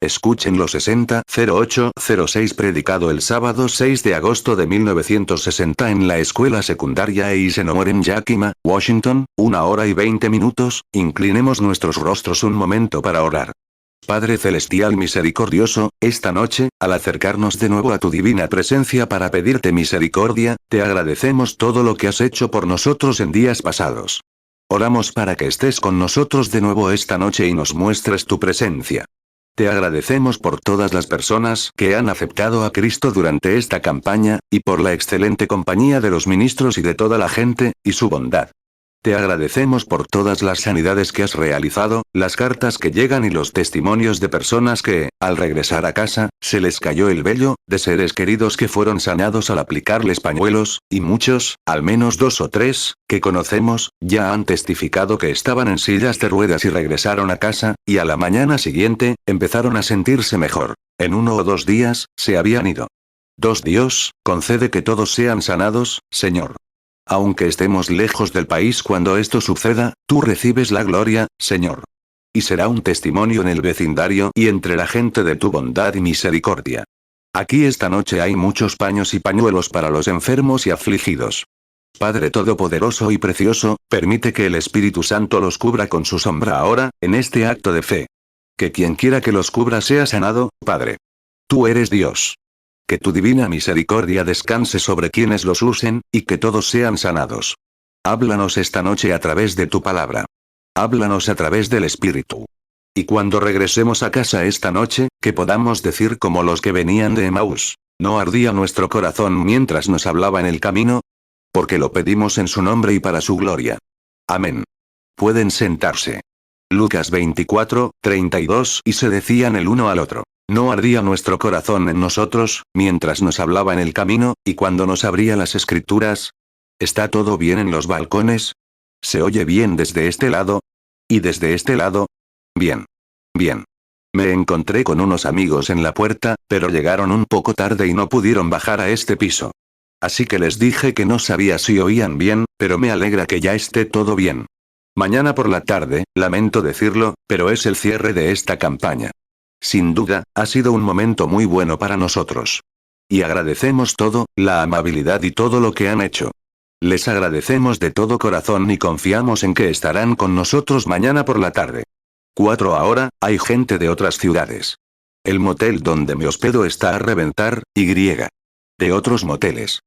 Escuchen 600806 predicado el sábado 6 de agosto de 1960 en la escuela secundaria Eisenhower en Yakima, Washington, 1 hora y 20 minutos, inclinemos nuestros rostros un momento para orar. Padre Celestial misericordioso, esta noche, al acercarnos de nuevo a tu divina presencia para pedirte misericordia, te agradecemos todo lo que has hecho por nosotros en días pasados. Oramos para que estés con nosotros de nuevo esta noche y nos muestres tu presencia. Te agradecemos por todas las personas que han aceptado a Cristo durante esta campaña, y por la excelente compañía de los ministros y de toda la gente, y su bondad. Te agradecemos por todas las sanidades que has realizado, las cartas que llegan y los testimonios de personas que, al regresar a casa, se les cayó el vello, de seres queridos que fueron sanados al aplicarles pañuelos, y muchos, al menos 2 o 3, que conocemos, ya han testificado que estaban en sillas de ruedas y regresaron a casa, y a la mañana siguiente, empezaron a sentirse mejor. En 1 o 2 días, se habían ido. Dios, concede que todos sean sanados, Señor. Aunque estemos lejos del país cuando esto suceda, tú recibes la gloria, Señor. Y será un testimonio en el vecindario y entre la gente de tu bondad y misericordia. Aquí esta noche hay muchos paños y pañuelos para los enfermos y afligidos. Padre Todopoderoso y Precioso, permite que el Espíritu Santo los cubra con su sombra ahora, en este acto de fe. Que quien quiera que los cubra sea sanado, Padre. Tú eres Dios. Que tu divina misericordia descanse sobre quienes los usen, y que todos sean sanados. Háblanos esta noche a través de tu palabra. Háblanos a través del Espíritu. Y cuando regresemos a casa esta noche, que podamos decir como los que venían de Emaús, ¿no ardía nuestro corazón mientras nos hablaba en el camino? Porque lo pedimos en su nombre y para su gloria. Amén. Pueden sentarse. Lucas 24:32 y se decían el uno al otro. ¿No ardía nuestro corazón en nosotros, mientras nos hablaba en el camino, y cuando nos abría las escrituras? ¿Está todo bien en los balcones? ¿Se oye bien desde este lado? ¿Y desde este lado? Bien. Bien. Me encontré con unos amigos en la puerta, pero llegaron un poco tarde y no pudieron bajar a este piso. Así que les dije que no sabía si oían bien, pero me alegra que ya esté todo bien. Mañana por la tarde, lamento decirlo, pero es el cierre de esta campaña. Sin duda, ha sido un momento muy bueno para nosotros. Y agradecemos todo, la amabilidad y todo lo que han hecho. Les agradecemos de todo corazón y confiamos en que estarán con nosotros mañana por la tarde. 4 ahora, hay gente de otras ciudades. El motel donde me hospedo está a reventar, y de otros moteles.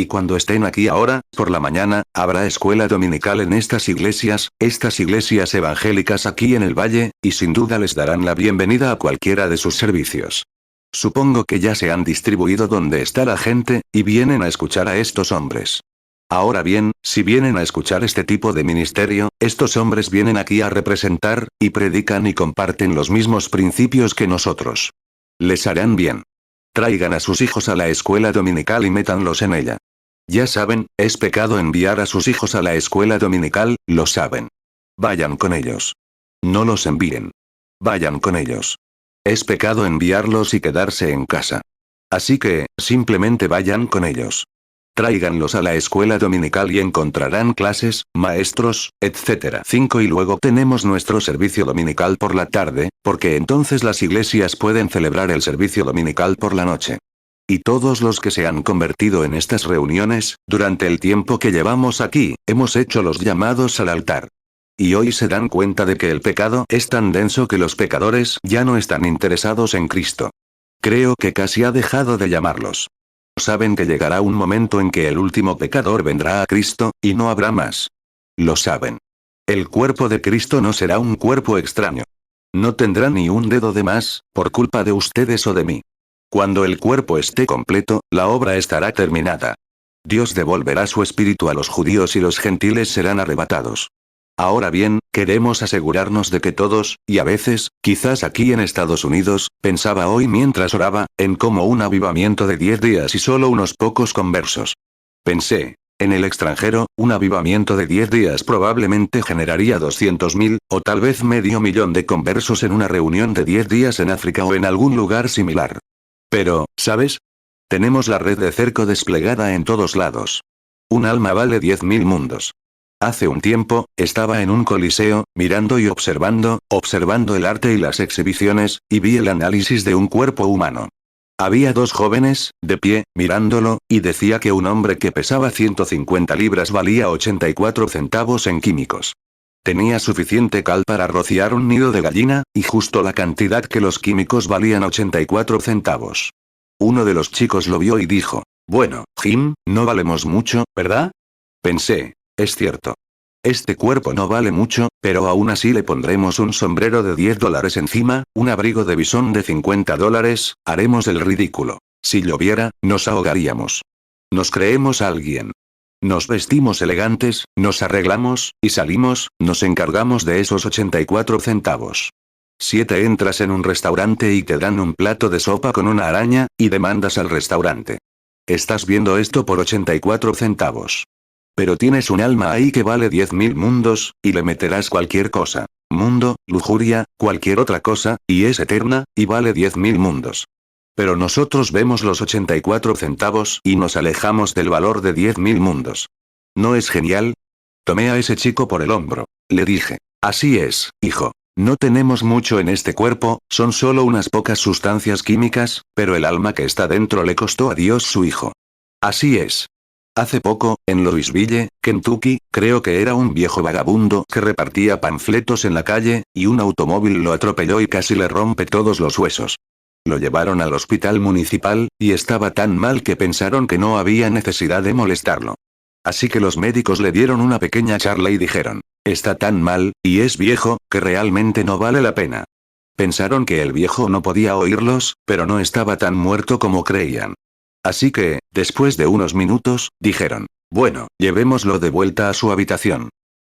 Y cuando estén aquí ahora, por la mañana, habrá escuela dominical en estas iglesias evangélicas aquí en el valle, y sin duda les darán la bienvenida a cualquiera de sus servicios. Supongo que ya se han distribuido donde está la gente, y vienen a escuchar a estos hombres. Ahora bien, si vienen a escuchar este tipo de ministerio, estos hombres vienen aquí a representar, y predican y comparten los mismos principios que nosotros. Les harán bien. Traigan a sus hijos a la escuela dominical y métanlos en ella. Ya saben, es pecado enviar a sus hijos a la escuela dominical, lo saben. Vayan con ellos. No los envíen. Vayan con ellos. Es pecado enviarlos y quedarse en casa. Así que, simplemente vayan con ellos. Tráiganlos a la escuela dominical y encontrarán clases, maestros, etc. 5 y luego tenemos nuestro servicio dominical por la tarde, porque entonces las iglesias pueden celebrar el servicio dominical por la noche. Y todos los que se han convertido en estas reuniones, durante el tiempo que llevamos aquí, hemos hecho los llamados al altar. Y hoy se dan cuenta de que el pecado es tan denso que los pecadores ya no están interesados en Cristo. Creo que casi ha dejado de llamarlos. Saben que llegará un momento en que el último pecador vendrá a Cristo, y no habrá más. Lo saben. El cuerpo de Cristo no será un cuerpo extraño. No tendrá ni un dedo de más, por culpa de ustedes o de mí. Cuando el cuerpo esté completo, la obra estará terminada. Dios devolverá su espíritu a los judíos y los gentiles serán arrebatados. Ahora bien, queremos asegurarnos de que todos, y a veces, quizás aquí en Estados Unidos, pensaba hoy mientras oraba, en cómo un avivamiento de 10 días y solo unos pocos conversos. Pensé, en el extranjero, un avivamiento de 10 días probablemente generaría 200.000, o tal vez medio millón de conversos en una reunión de 10 días en África o en algún lugar similar. Pero, ¿sabes? Tenemos la red de cerco desplegada en todos lados. Un alma vale 10.000 mundos. Hace un tiempo, estaba en un coliseo, mirando y observando el arte y las exhibiciones, y vi el análisis de un cuerpo humano. Había dos jóvenes, de pie, mirándolo, y decía que un hombre que pesaba 150 libras valía 84 centavos en químicos. Tenía suficiente cal para rociar un nido de gallina, y justo la cantidad que los químicos valían 84 centavos. Uno de los chicos lo vio y dijo, bueno, Jim, no valemos mucho, ¿verdad? Pensé, es cierto. Este cuerpo no vale mucho, pero aún así le pondremos un sombrero de $10 encima, un abrigo de bisón de $50, haremos el ridículo. Si lloviera, nos ahogaríamos. Nos creemos alguien. Nos vestimos elegantes, nos arreglamos, y salimos, nos encargamos de esos 84 centavos. 7 Entras en un restaurante y te dan un plato de sopa con una araña, y demandas al restaurante. Estás viendo esto por 84 centavos. Pero tienes un alma ahí que vale 10.000 mundos, y le meterás cualquier cosa. Mundo, lujuria, cualquier otra cosa, y es eterna, y vale 10.000 mundos. Pero nosotros vemos los 84 centavos y nos alejamos del valor de 10.000 mundos. ¿No es genial? Tomé a ese chico por el hombro. Le dije, así es, hijo. No tenemos mucho en este cuerpo, son solo unas pocas sustancias químicas, pero el alma que está dentro le costó a Dios su hijo. Así es. Hace poco, en Louisville, Kentucky, creo que era un viejo vagabundo que repartía panfletos en la calle, y un automóvil lo atropelló y casi le rompe todos los huesos. Lo llevaron al hospital municipal, y estaba tan mal que pensaron que no había necesidad de molestarlo. Así que los médicos le dieron una pequeña charla y dijeron, está tan mal, y es viejo, que realmente no vale la pena. Pensaron que el viejo no podía oírlos, pero no estaba tan muerto como creían. Así que, después de unos minutos, dijeron, bueno, llevémoslo de vuelta a su habitación.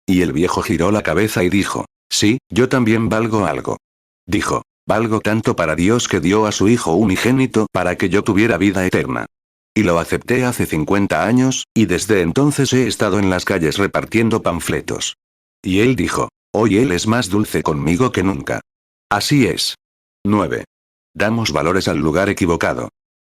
Y el viejo giró la cabeza y dijo, sí, yo también valgo algo. Dijo, valgo tanto para Dios que dio a su hijo unigénito para que yo tuviera vida eterna. Y lo acepté hace 50 años, y desde entonces he estado en las calles repartiendo panfletos. Y él dijo, hoy él es más dulce conmigo que nunca. Así es. 9. Damos valores al lugar equivocado.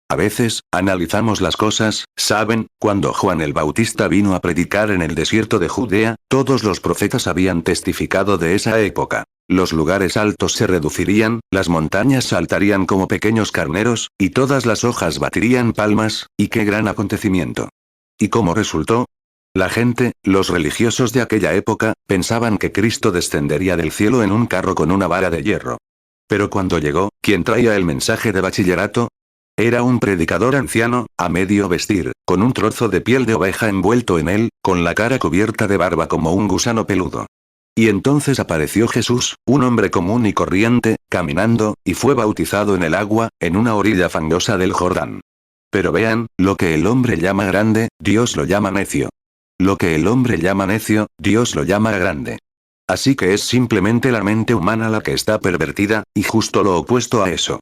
A veces, analizamos las cosas, ¿saben? Cuando Juan el Bautista vino a predicar en el desierto de Judea, todos los profetas habían testificado de esa época. Los lugares altos se reducirían, las montañas saltarían como pequeños carneros, y todas las hojas batirían palmas, y qué gran acontecimiento. ¿Y cómo resultó? La gente, los religiosos de aquella época, pensaban que Cristo descendería del cielo en un carro con una vara de hierro. Pero cuando llegó, ¿quién traía el mensaje de bachillerato? Era un predicador anciano, a medio vestir, con un trozo de piel de oveja envuelto en él, con la cara cubierta de barba como un gusano peludo. Y entonces apareció Jesús, un hombre común y corriente, caminando, y fue bautizado en el agua, en una orilla fangosa del Jordán. Pero vean, lo que el hombre llama grande, Dios lo llama necio. Lo que el hombre llama necio, Dios lo llama grande. Así que es simplemente la mente humana la que está pervertida, y justo lo opuesto a eso.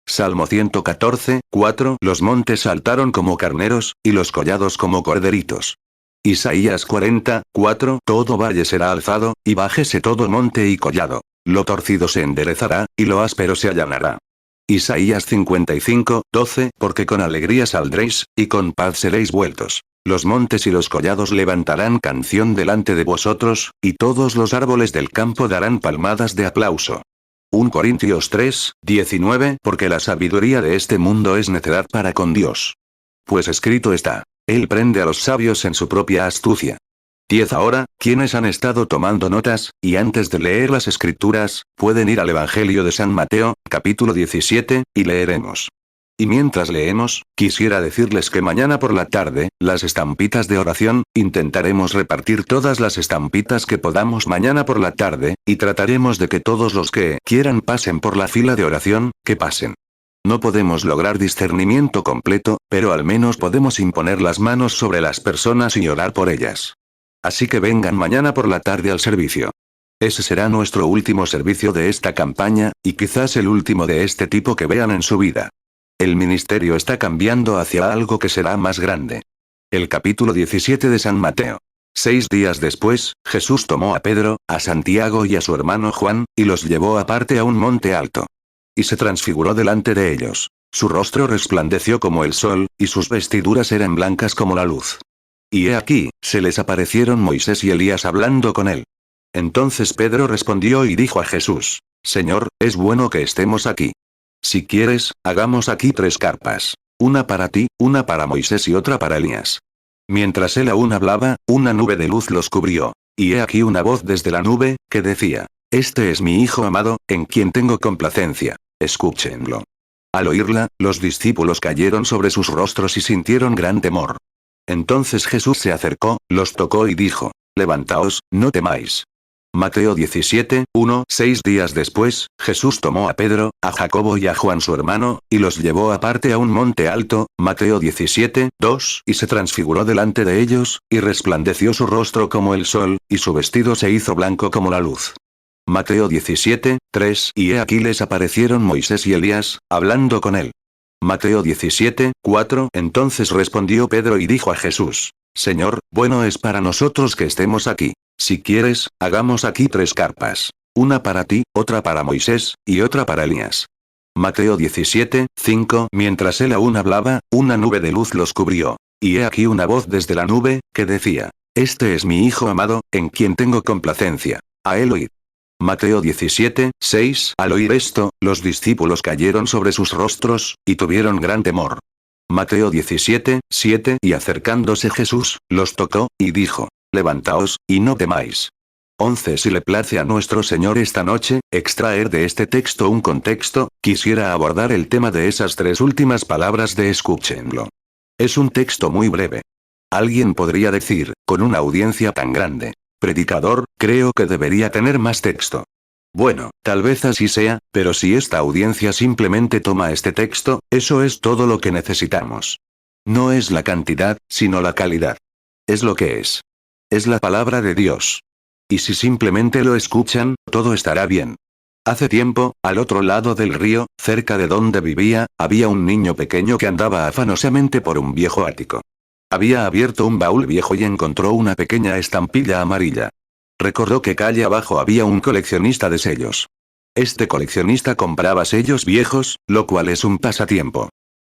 Salmo 114, 4. Los montes saltaron como carneros, y los collados como corderitos. Isaías 40, 4. Todo valle será alzado, y bájese todo monte y collado. Lo torcido se enderezará, y lo áspero se allanará. Isaías 55, 12. Porque con alegría saldréis, y con paz seréis vueltos. Los montes y los collados levantarán canción delante de vosotros, y todos los árboles del campo darán palmadas de aplauso. 1 Corintios 3, 19. Porque la sabiduría de este mundo es necedad para con Dios. Pues escrito está, Él prende a los sabios en su propia astucia. 10 Ahora, quienes han estado tomando notas, y antes de leer las escrituras, pueden ir al Evangelio de San Mateo, capítulo 17, y leeremos. Y mientras leemos, quisiera decirles que mañana por la tarde, las estampitas de oración, intentaremos repartir todas las estampitas que podamos mañana por la tarde, y trataremos de que todos los que quieran pasen por la fila de oración, que pasen. No podemos lograr discernimiento completo, pero al menos podemos imponer las manos sobre las personas y orar por ellas. Así que vengan mañana por la tarde al servicio. Ese será nuestro último servicio de esta campaña, y quizás el último de este tipo que vean en su vida. El ministerio está cambiando hacia algo que será más grande. El capítulo 17 de San Mateo. 6 días después, Jesús tomó a Pedro, a Santiago y a su hermano Juan, y los llevó aparte a un monte alto. Y se transfiguró delante de ellos. Su rostro resplandeció como el sol, y sus vestiduras eran blancas como la luz. Y he aquí, se les aparecieron Moisés y Elías hablando con él. Entonces Pedro respondió y dijo a Jesús: Señor, es bueno que estemos aquí. Si quieres, hagamos aquí 3 carpas. Una para ti, una para Moisés y otra para Elías. Mientras él aún hablaba, una nube de luz los cubrió. Y he aquí una voz desde la nube, que decía: Este es mi Hijo amado, en quien tengo complacencia. Escúchenlo. Al oírla, los discípulos cayeron sobre sus rostros y sintieron gran temor. Entonces Jesús se acercó, los tocó y dijo: Levantaos, no temáis. Mateo 17, 1. 6 días después, Jesús tomó a Pedro, a Jacobo y a Juan su hermano, y los llevó aparte a un monte alto, Mateo 17, 2, y se transfiguró delante de ellos, y resplandeció su rostro como el sol, y su vestido se hizo blanco como la luz. Mateo 17, 3, y he aquí les aparecieron Moisés y Elías, hablando con él. Mateo 17, 4. Entonces respondió Pedro y dijo a Jesús: Señor, bueno es para nosotros que estemos aquí. Si quieres, hagamos aquí 3 carpas. Una para ti, otra para Moisés, y otra para Elías. Mateo 17, 5. Mientras él aún hablaba, una nube de luz los cubrió. Y he aquí una voz desde la nube, que decía: Este es mi Hijo amado, en quien tengo complacencia. A él oíd. Mateo 17, 6. Al oír esto, los discípulos cayeron sobre sus rostros, y tuvieron gran temor. Mateo 17, 7. Y acercándose Jesús, los tocó, y dijo: Levantaos, y no temáis. 11. Si le place a nuestro Señor esta noche, extraer de este texto un contexto, quisiera abordar el tema de esas 3 últimas palabras de escúchenlo. Es un texto muy breve. Alguien podría decir, con una audiencia tan grande: predicador, creo que debería tener más texto. Bueno, tal vez así sea, pero si esta audiencia simplemente toma este texto, eso es todo lo que necesitamos. No es la cantidad, sino la calidad. Es lo que es. Es la palabra de Dios. Y si simplemente lo escuchan, todo estará bien. Hace tiempo, al otro lado del río, cerca de donde vivía, había un niño pequeño que andaba afanosamente por un viejo ático. Había abierto un baúl viejo y encontró una pequeña estampilla amarilla. Recordó que calle abajo había un coleccionista de sellos. Este coleccionista compraba sellos viejos, lo cual es un pasatiempo.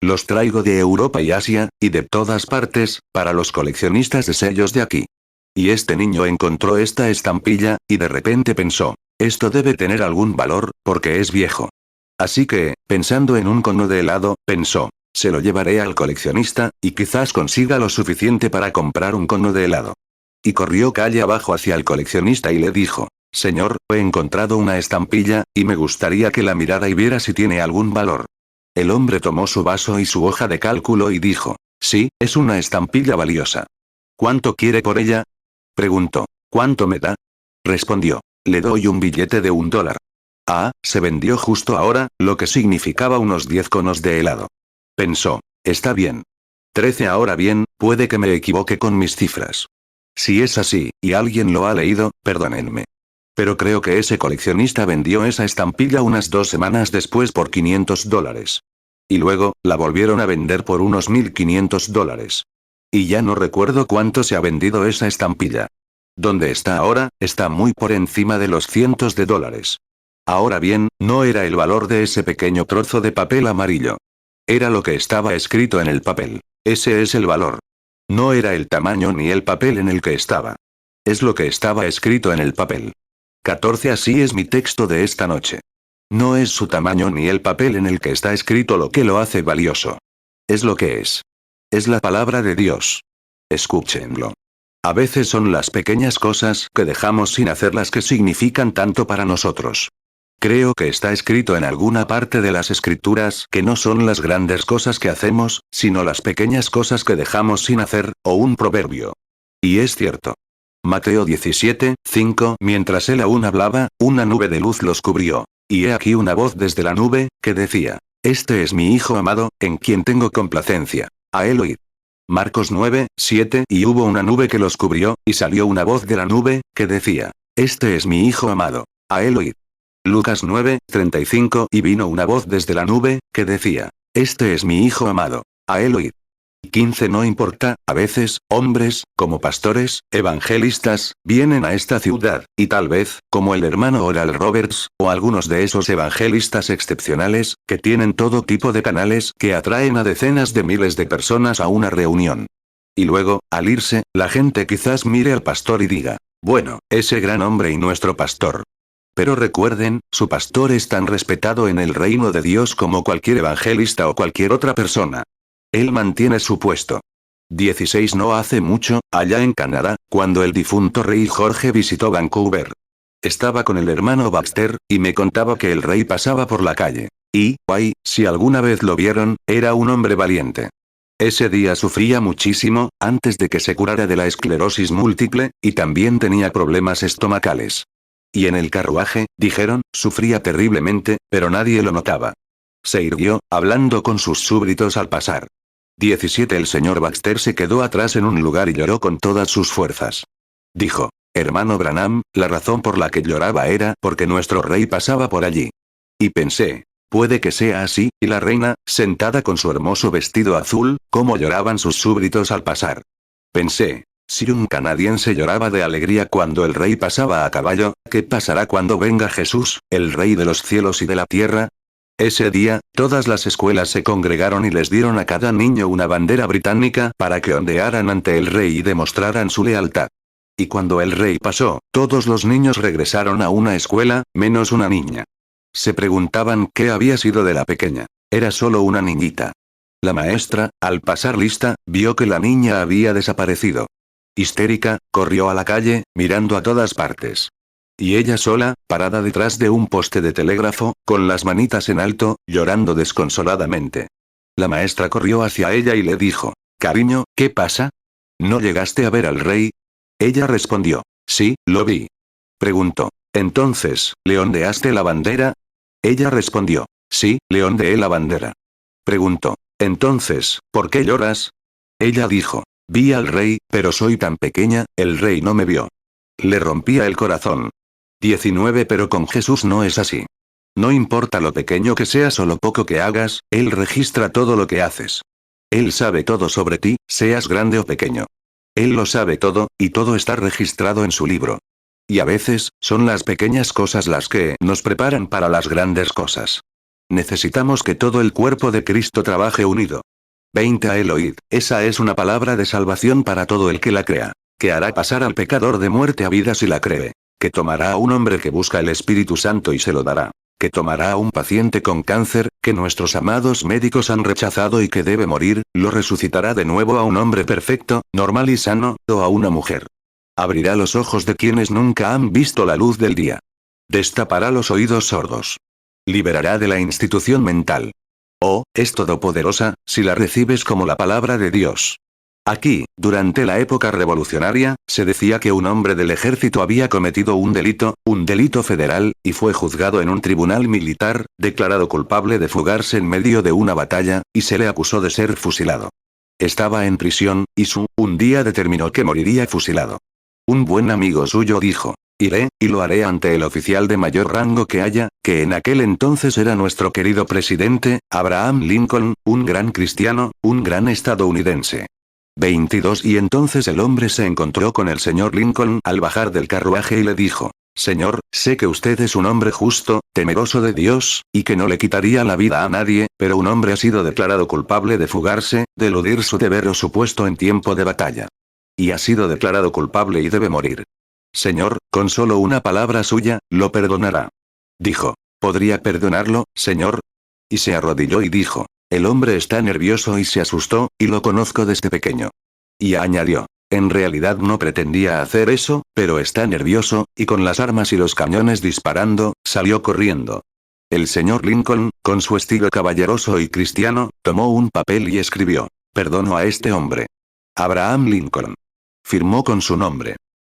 Los traigo de Europa y Asia, y de todas partes, para los coleccionistas de sellos de aquí. Y este niño encontró esta estampilla, y de repente pensó: esto debe tener algún valor, porque es viejo. Así que, pensando en un cono de helado, pensó: se lo llevaré al coleccionista, y quizás consiga lo suficiente para comprar un cono de helado. Y corrió calle abajo hacia el coleccionista y le dijo: Señor, he encontrado una estampilla, y me gustaría que la mirara y viera si tiene algún valor. El hombre tomó su vaso y su hoja de cálculo y dijo: sí, es una estampilla valiosa. ¿Cuánto quiere por ella? Preguntó. ¿Cuánto me da? Respondió: le doy un billete de $1. Ah, se vendió justo ahora, lo que significaba unos 10 conos de helado. Pensó: está bien. 13. Ahora bien, puede que me equivoque con mis cifras. Si es así, y alguien lo ha leído, perdónenme. Pero creo que ese coleccionista vendió esa estampilla unas 2 semanas después por $500. Y luego, la volvieron a vender por unos $1.500. Y ya no recuerdo cuánto se ha vendido esa estampilla. ¿Dónde está ahora? Está muy por encima de los cientos de dólares. Ahora bien, no era el valor de ese pequeño trozo de papel amarillo. Era lo que estaba escrito en el papel. Ese es el valor. No era el tamaño ni el papel en el que estaba. Es lo que estaba escrito en el papel. 14. Así es mi texto de esta noche. No es su tamaño ni el papel en el que está escrito lo que lo hace valioso. Es lo que es. Es la palabra de Dios. Escúchenlo. A veces son las pequeñas cosas que dejamos sin hacer las que significan tanto para nosotros. Creo que está escrito en alguna parte de las Escrituras que no son las grandes cosas que hacemos, sino las pequeñas cosas que dejamos sin hacer, o un proverbio. Y es cierto. Mateo 17, 5. Mientras él aún hablaba, una nube de luz los cubrió. Y he aquí una voz desde la nube, que decía: este es mi Hijo amado, en quien tengo complacencia. A él oíd. Marcos 9, 7. Y hubo una nube que los cubrió, y salió una voz de la nube, que decía: este es mi Hijo amado. A él oíd. Lucas 9, 35. Y vino una voz desde la nube, que decía: este es mi Hijo amado. A él oíd. 15. No importa, a veces, hombres, como pastores, evangelistas, vienen a esta ciudad, y tal vez, como el hermano Oral Roberts, o algunos de esos evangelistas excepcionales, que tienen todo tipo de canales que atraen a decenas de miles de personas a una reunión. Y luego, al irse, la gente quizás mire al pastor y diga, bueno, ese gran hombre y nuestro pastor. Pero recuerden, su pastor es tan respetado en el reino de Dios como cualquier evangelista o cualquier otra persona. Él mantiene su puesto. 16 No hace mucho, allá en Canadá, cuando el difunto rey Jorge visitó Vancouver. Estaba con el hermano Baxter, y me contaba que el rey pasaba por la calle. Y, ay, si alguna vez lo vieron, era un hombre valiente. Ese día sufría muchísimo, antes de que se curara de la esclerosis múltiple, y también tenía problemas estomacales. Y en el carruaje, dijeron, sufría terriblemente, pero nadie lo notaba. Se irguió, hablando con sus súbditos al pasar. 17 El señor Baxter se quedó atrás en un lugar y lloró con todas sus fuerzas. Dijo, hermano Branham, la razón por la que lloraba era porque nuestro rey pasaba por allí. Y pensé, puede que sea así, y la reina, sentada con su hermoso vestido azul, cómo lloraban sus súbditos al pasar. Pensé, si un canadiense lloraba de alegría cuando el rey pasaba a caballo, ¿qué pasará cuando venga Jesús, el rey de los cielos y de la tierra? Ese día, todas las escuelas se congregaron y les dieron a cada niño una bandera británica para que ondearan ante el rey y demostraran su lealtad. Y cuando el rey pasó, todos los niños regresaron a una escuela, menos una niña. Se preguntaban qué había sido de la pequeña. Era solo una niñita. La maestra, al pasar lista, vio que la niña había desaparecido. Histérica, corrió a la calle, mirando a todas partes. Y ella sola, parada detrás de un poste de telégrafo, con las manitas en alto, llorando desconsoladamente. La maestra corrió hacia ella y le dijo, cariño, ¿qué pasa? ¿No llegaste a ver al rey? Ella respondió, sí, lo vi. Preguntó, entonces, ¿le ondeaste la bandera? Ella respondió, sí, le ondeé la bandera. Preguntó, entonces, ¿por qué lloras? Ella dijo, vi al rey, pero soy tan pequeña, el rey no me vio. Le rompía el corazón. 19 Pero con Jesús no es así. No importa lo pequeño que seas o lo poco que hagas, Él registra todo lo que haces. Él sabe todo sobre ti, seas grande o pequeño. Él lo sabe todo, y todo está registrado en su libro. Y a veces, son las pequeñas cosas las que nos preparan para las grandes cosas. Necesitamos que todo el cuerpo de Cristo trabaje unido. 20 A Eloid, esa es una palabra de salvación para todo el que la crea. Que hará pasar al pecador de muerte a vida si la cree. Que tomará a un hombre que busca el Espíritu Santo y se lo dará. Que tomará a un paciente con cáncer, que nuestros amados médicos han rechazado y que debe morir, lo resucitará de nuevo a un hombre perfecto, normal y sano, o a una mujer. Abrirá los ojos de quienes nunca han visto la luz del día. Destapará los oídos sordos. Liberará de la institución mental. Oh, es todopoderosa, si la recibes como la palabra de Dios. Aquí, durante la época revolucionaria, se decía que un hombre del ejército había cometido un delito federal, y fue juzgado en un tribunal militar, declarado culpable de fugarse en medio de una batalla, y se le acusó de ser fusilado. Estaba en prisión, y un día determinó que moriría fusilado. Un buen amigo suyo dijo, iré, y lo haré ante el oficial de mayor rango que haya, que en aquel entonces era nuestro querido presidente, Abraham Lincoln, un gran cristiano, un gran estadounidense. 22 Y entonces el hombre se encontró con el señor Lincoln al bajar del carruaje y le dijo, señor, sé que usted es un hombre justo, temeroso de Dios, y que no le quitaría la vida a nadie, pero un hombre ha sido declarado culpable de fugarse, de eludir su deber o su puesto en tiempo de batalla. Y ha sido declarado culpable y debe morir. Señor, con solo una palabra suya, lo perdonará. Dijo, ¿podría perdonarlo, señor? Y se arrodilló y dijo, el hombre está nervioso y se asustó, y lo conozco desde pequeño. Y añadió, en realidad no pretendía hacer eso, pero está nervioso, y con las armas y los cañones disparando, salió corriendo. El señor Lincoln, con su estilo caballeroso y cristiano, tomó un papel y escribió, perdono a este hombre. Abraham Lincoln. Firmó con su nombre.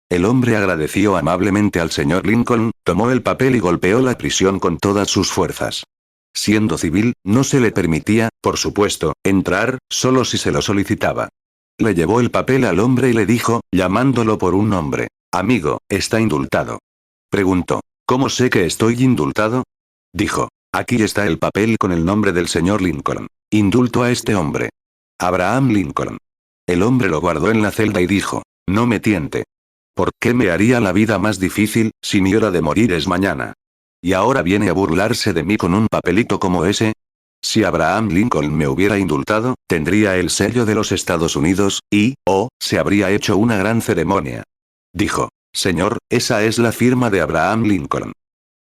El hombre agradeció amablemente al señor Lincoln, tomó el papel y golpeó la prisión con todas sus fuerzas. Siendo civil, no se le permitía, por supuesto, entrar, solo si se lo solicitaba. Le llevó el papel al hombre y le dijo, llamándolo por un nombre, amigo, está indultado. Preguntó, ¿cómo sé que estoy indultado? Dijo, aquí está el papel con el nombre del señor Lincoln. Indulto a este hombre. Abraham Lincoln. El hombre lo guardó en la celda y dijo, no me tiente. ¿Por qué me haría la vida más difícil, si mi hora de morir es mañana? ¿Y ahora viene a burlarse de mí con un papelito como ese? Si Abraham Lincoln me hubiera indultado, tendría el sello de los Estados Unidos, y, se habría hecho una gran ceremonia. Dijo: Señor, esa es la firma de Abraham Lincoln.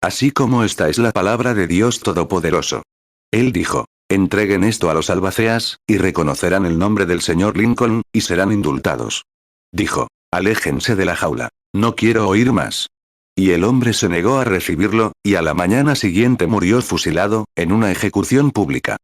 Así como esta es la palabra de Dios Todopoderoso. Él dijo: entreguen esto a los albaceas, y reconocerán el nombre del señor Lincoln, y serán indultados. Dijo: aléjense de la jaula. No quiero oír más. Y el hombre se negó a recibirlo, y a la mañana siguiente murió fusilado, en una ejecución pública.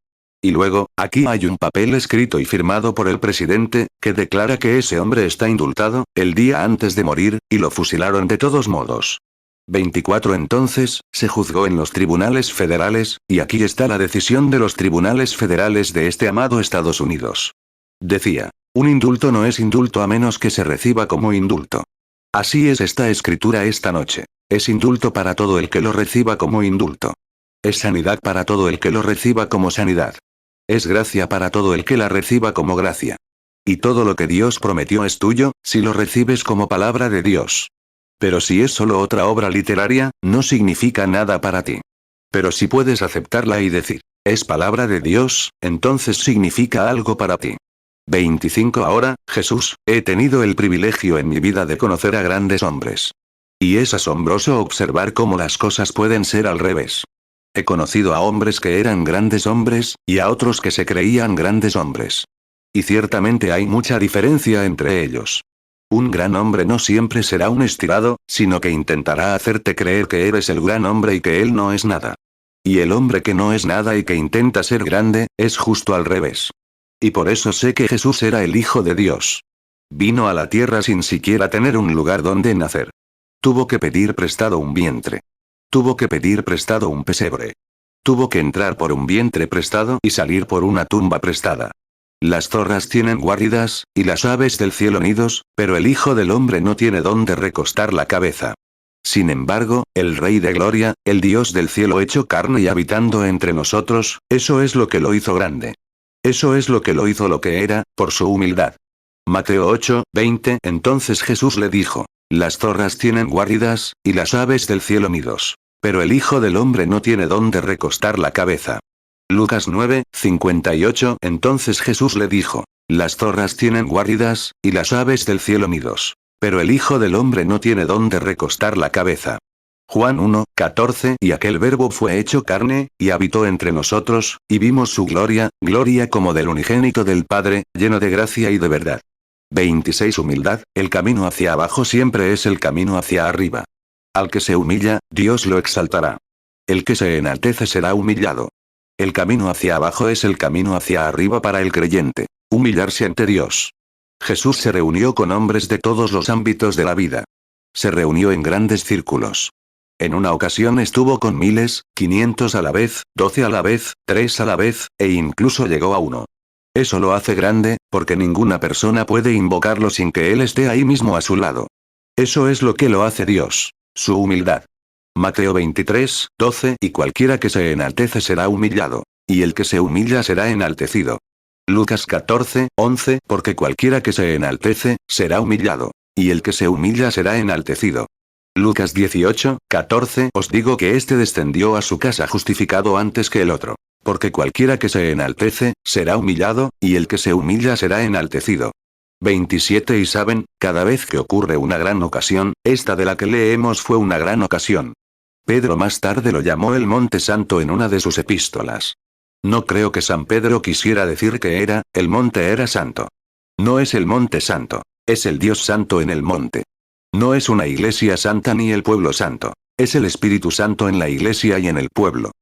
Y luego, aquí hay un papel escrito y firmado por el presidente, que declara que ese hombre está indultado, el día antes de morir, y lo fusilaron de todos modos. 24 Entonces, se juzgó en los tribunales federales, y aquí está la decisión de los tribunales federales de este amado Estados Unidos. Decía: un indulto no es indulto a menos que se reciba como indulto. Así es esta escritura esta noche. Es indulto para todo el que lo reciba como indulto. Es sanidad para todo el que lo reciba como sanidad. Es gracia para todo el que la reciba como gracia. Y todo lo que Dios prometió es tuyo, si lo recibes como palabra de Dios. Pero si es solo otra obra literaria, no significa nada para ti. Pero si puedes aceptarla y decir: es palabra de Dios, entonces significa algo para ti. 25 Ahora, Jesús, he tenido el privilegio en mi vida de conocer a grandes hombres. Y es asombroso observar cómo las cosas pueden ser al revés. He conocido a hombres que eran grandes hombres, y a otros que se creían grandes hombres. Y ciertamente hay mucha diferencia entre ellos. Un gran hombre no siempre será un estirado, sino que intentará hacerte creer que eres el gran hombre y que él no es nada. Y el hombre que no es nada y que intenta ser grande, es justo al revés. Y por eso sé que Jesús era el Hijo de Dios. Vino a la tierra sin siquiera tener un lugar donde nacer. Tuvo que pedir prestado un vientre. Tuvo que pedir prestado un pesebre. Tuvo que entrar por un vientre prestado y salir por una tumba prestada. Las zorras tienen guaridas, y las aves del cielo nidos, pero el Hijo del Hombre no tiene dónde recostar la cabeza. Sin embargo, el Rey de Gloria, el Dios del cielo hecho carne y habitando entre nosotros, eso es lo que lo hizo grande. Eso es lo que lo hizo lo que era, por su humildad. Mateo 8:20 Entonces Jesús le dijo: las zorras tienen guaridas, y las aves del cielo nidos. Pero el Hijo del Hombre no tiene dónde recostar la cabeza. Lucas 9:58 Entonces Jesús le dijo: las zorras tienen guaridas, y las aves del cielo nidos. Pero el Hijo del Hombre no tiene dónde recostar la cabeza. Juan 1:14 Y aquel Verbo fue hecho carne, y habitó entre nosotros, y vimos su gloria, gloria como del unigénito del Padre, lleno de gracia y de verdad. 26 Humildad, el camino hacia abajo siempre es el camino hacia arriba. Al que se humilla, Dios lo exaltará. El que se enaltece será humillado. El camino hacia abajo es el camino hacia arriba para el creyente. Humillarse ante Dios. Jesús se reunió con hombres de todos los ámbitos de la vida. Se reunió en grandes círculos. En una ocasión estuvo con miles, 500 a la vez, 12 a la vez, 3 a la vez, e incluso llegó a 1. Eso lo hace grande, porque ninguna persona puede invocarlo sin que él esté ahí mismo a su lado. Eso es lo que lo hace Dios, su humildad. Mateo 23:12 Y cualquiera que se enaltece será humillado, y el que se humilla será enaltecido. Lucas 14:11 Porque cualquiera que se enaltece, será humillado, y el que se humilla será enaltecido. Lucas 18:14 Os digo que éste descendió a su casa justificado antes que el otro. Porque cualquiera que se enaltece, será humillado, y el que se humilla será enaltecido. 27 Y saben, cada vez que ocurre una gran ocasión, esta de la que leemos fue una gran ocasión. Pedro más tarde lo llamó el Monte Santo en una de sus epístolas. No creo que San Pedro quisiera decir que el monte era santo. No es el Monte Santo, es el Dios Santo en el monte. No es una iglesia santa ni el pueblo santo. Es el Espíritu Santo en la iglesia y en el pueblo.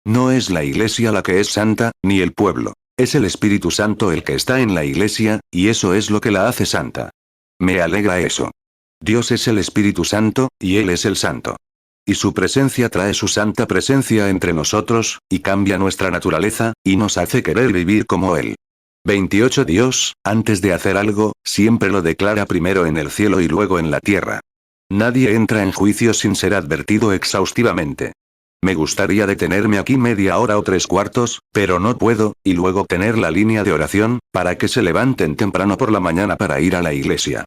No es la iglesia la que es santa, ni el pueblo. Es el Espíritu Santo el que está en la iglesia, y eso es lo que la hace santa. Me alegra eso. Dios es el Espíritu Santo, y Él es el Santo. Y su presencia trae su santa presencia entre nosotros, y cambia nuestra naturaleza, y nos hace querer vivir como Él. 28 Dios, antes de hacer algo, siempre lo declara primero en el cielo y luego en la tierra. Nadie entra en juicio sin ser advertido exhaustivamente. Me gustaría detenerme aquí media hora o 3/4, pero no puedo, y luego tener la línea de oración, para que se levanten temprano por la mañana para ir a la iglesia.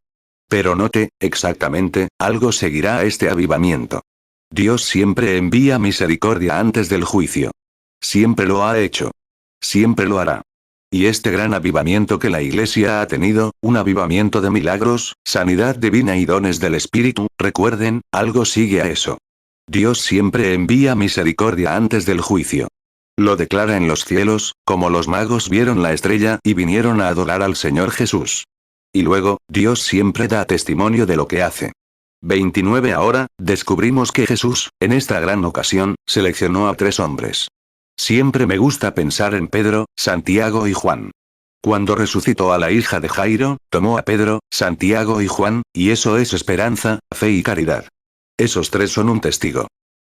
Pero note, exactamente, algo seguirá a este avivamiento. Dios siempre envía misericordia antes del juicio. Siempre lo ha hecho. siempre lo hará. Y este gran avivamiento que la Iglesia ha tenido, un avivamiento de milagros, sanidad divina y dones del Espíritu, recuerden, algo sigue a eso. Dios siempre envía misericordia antes del juicio. Lo declara en los cielos, como los magos vieron la estrella y vinieron a adorar al Señor Jesús. Y luego, Dios siempre da testimonio de lo que hace. 29 Ahora, descubrimos que Jesús, en esta gran ocasión, seleccionó a 3 hombres. Siempre me gusta pensar en Pedro, Santiago y Juan. Cuando resucitó a la hija de Jairo, tomó a Pedro, Santiago y Juan, y eso es esperanza, fe y caridad. Esos 3 son un testigo.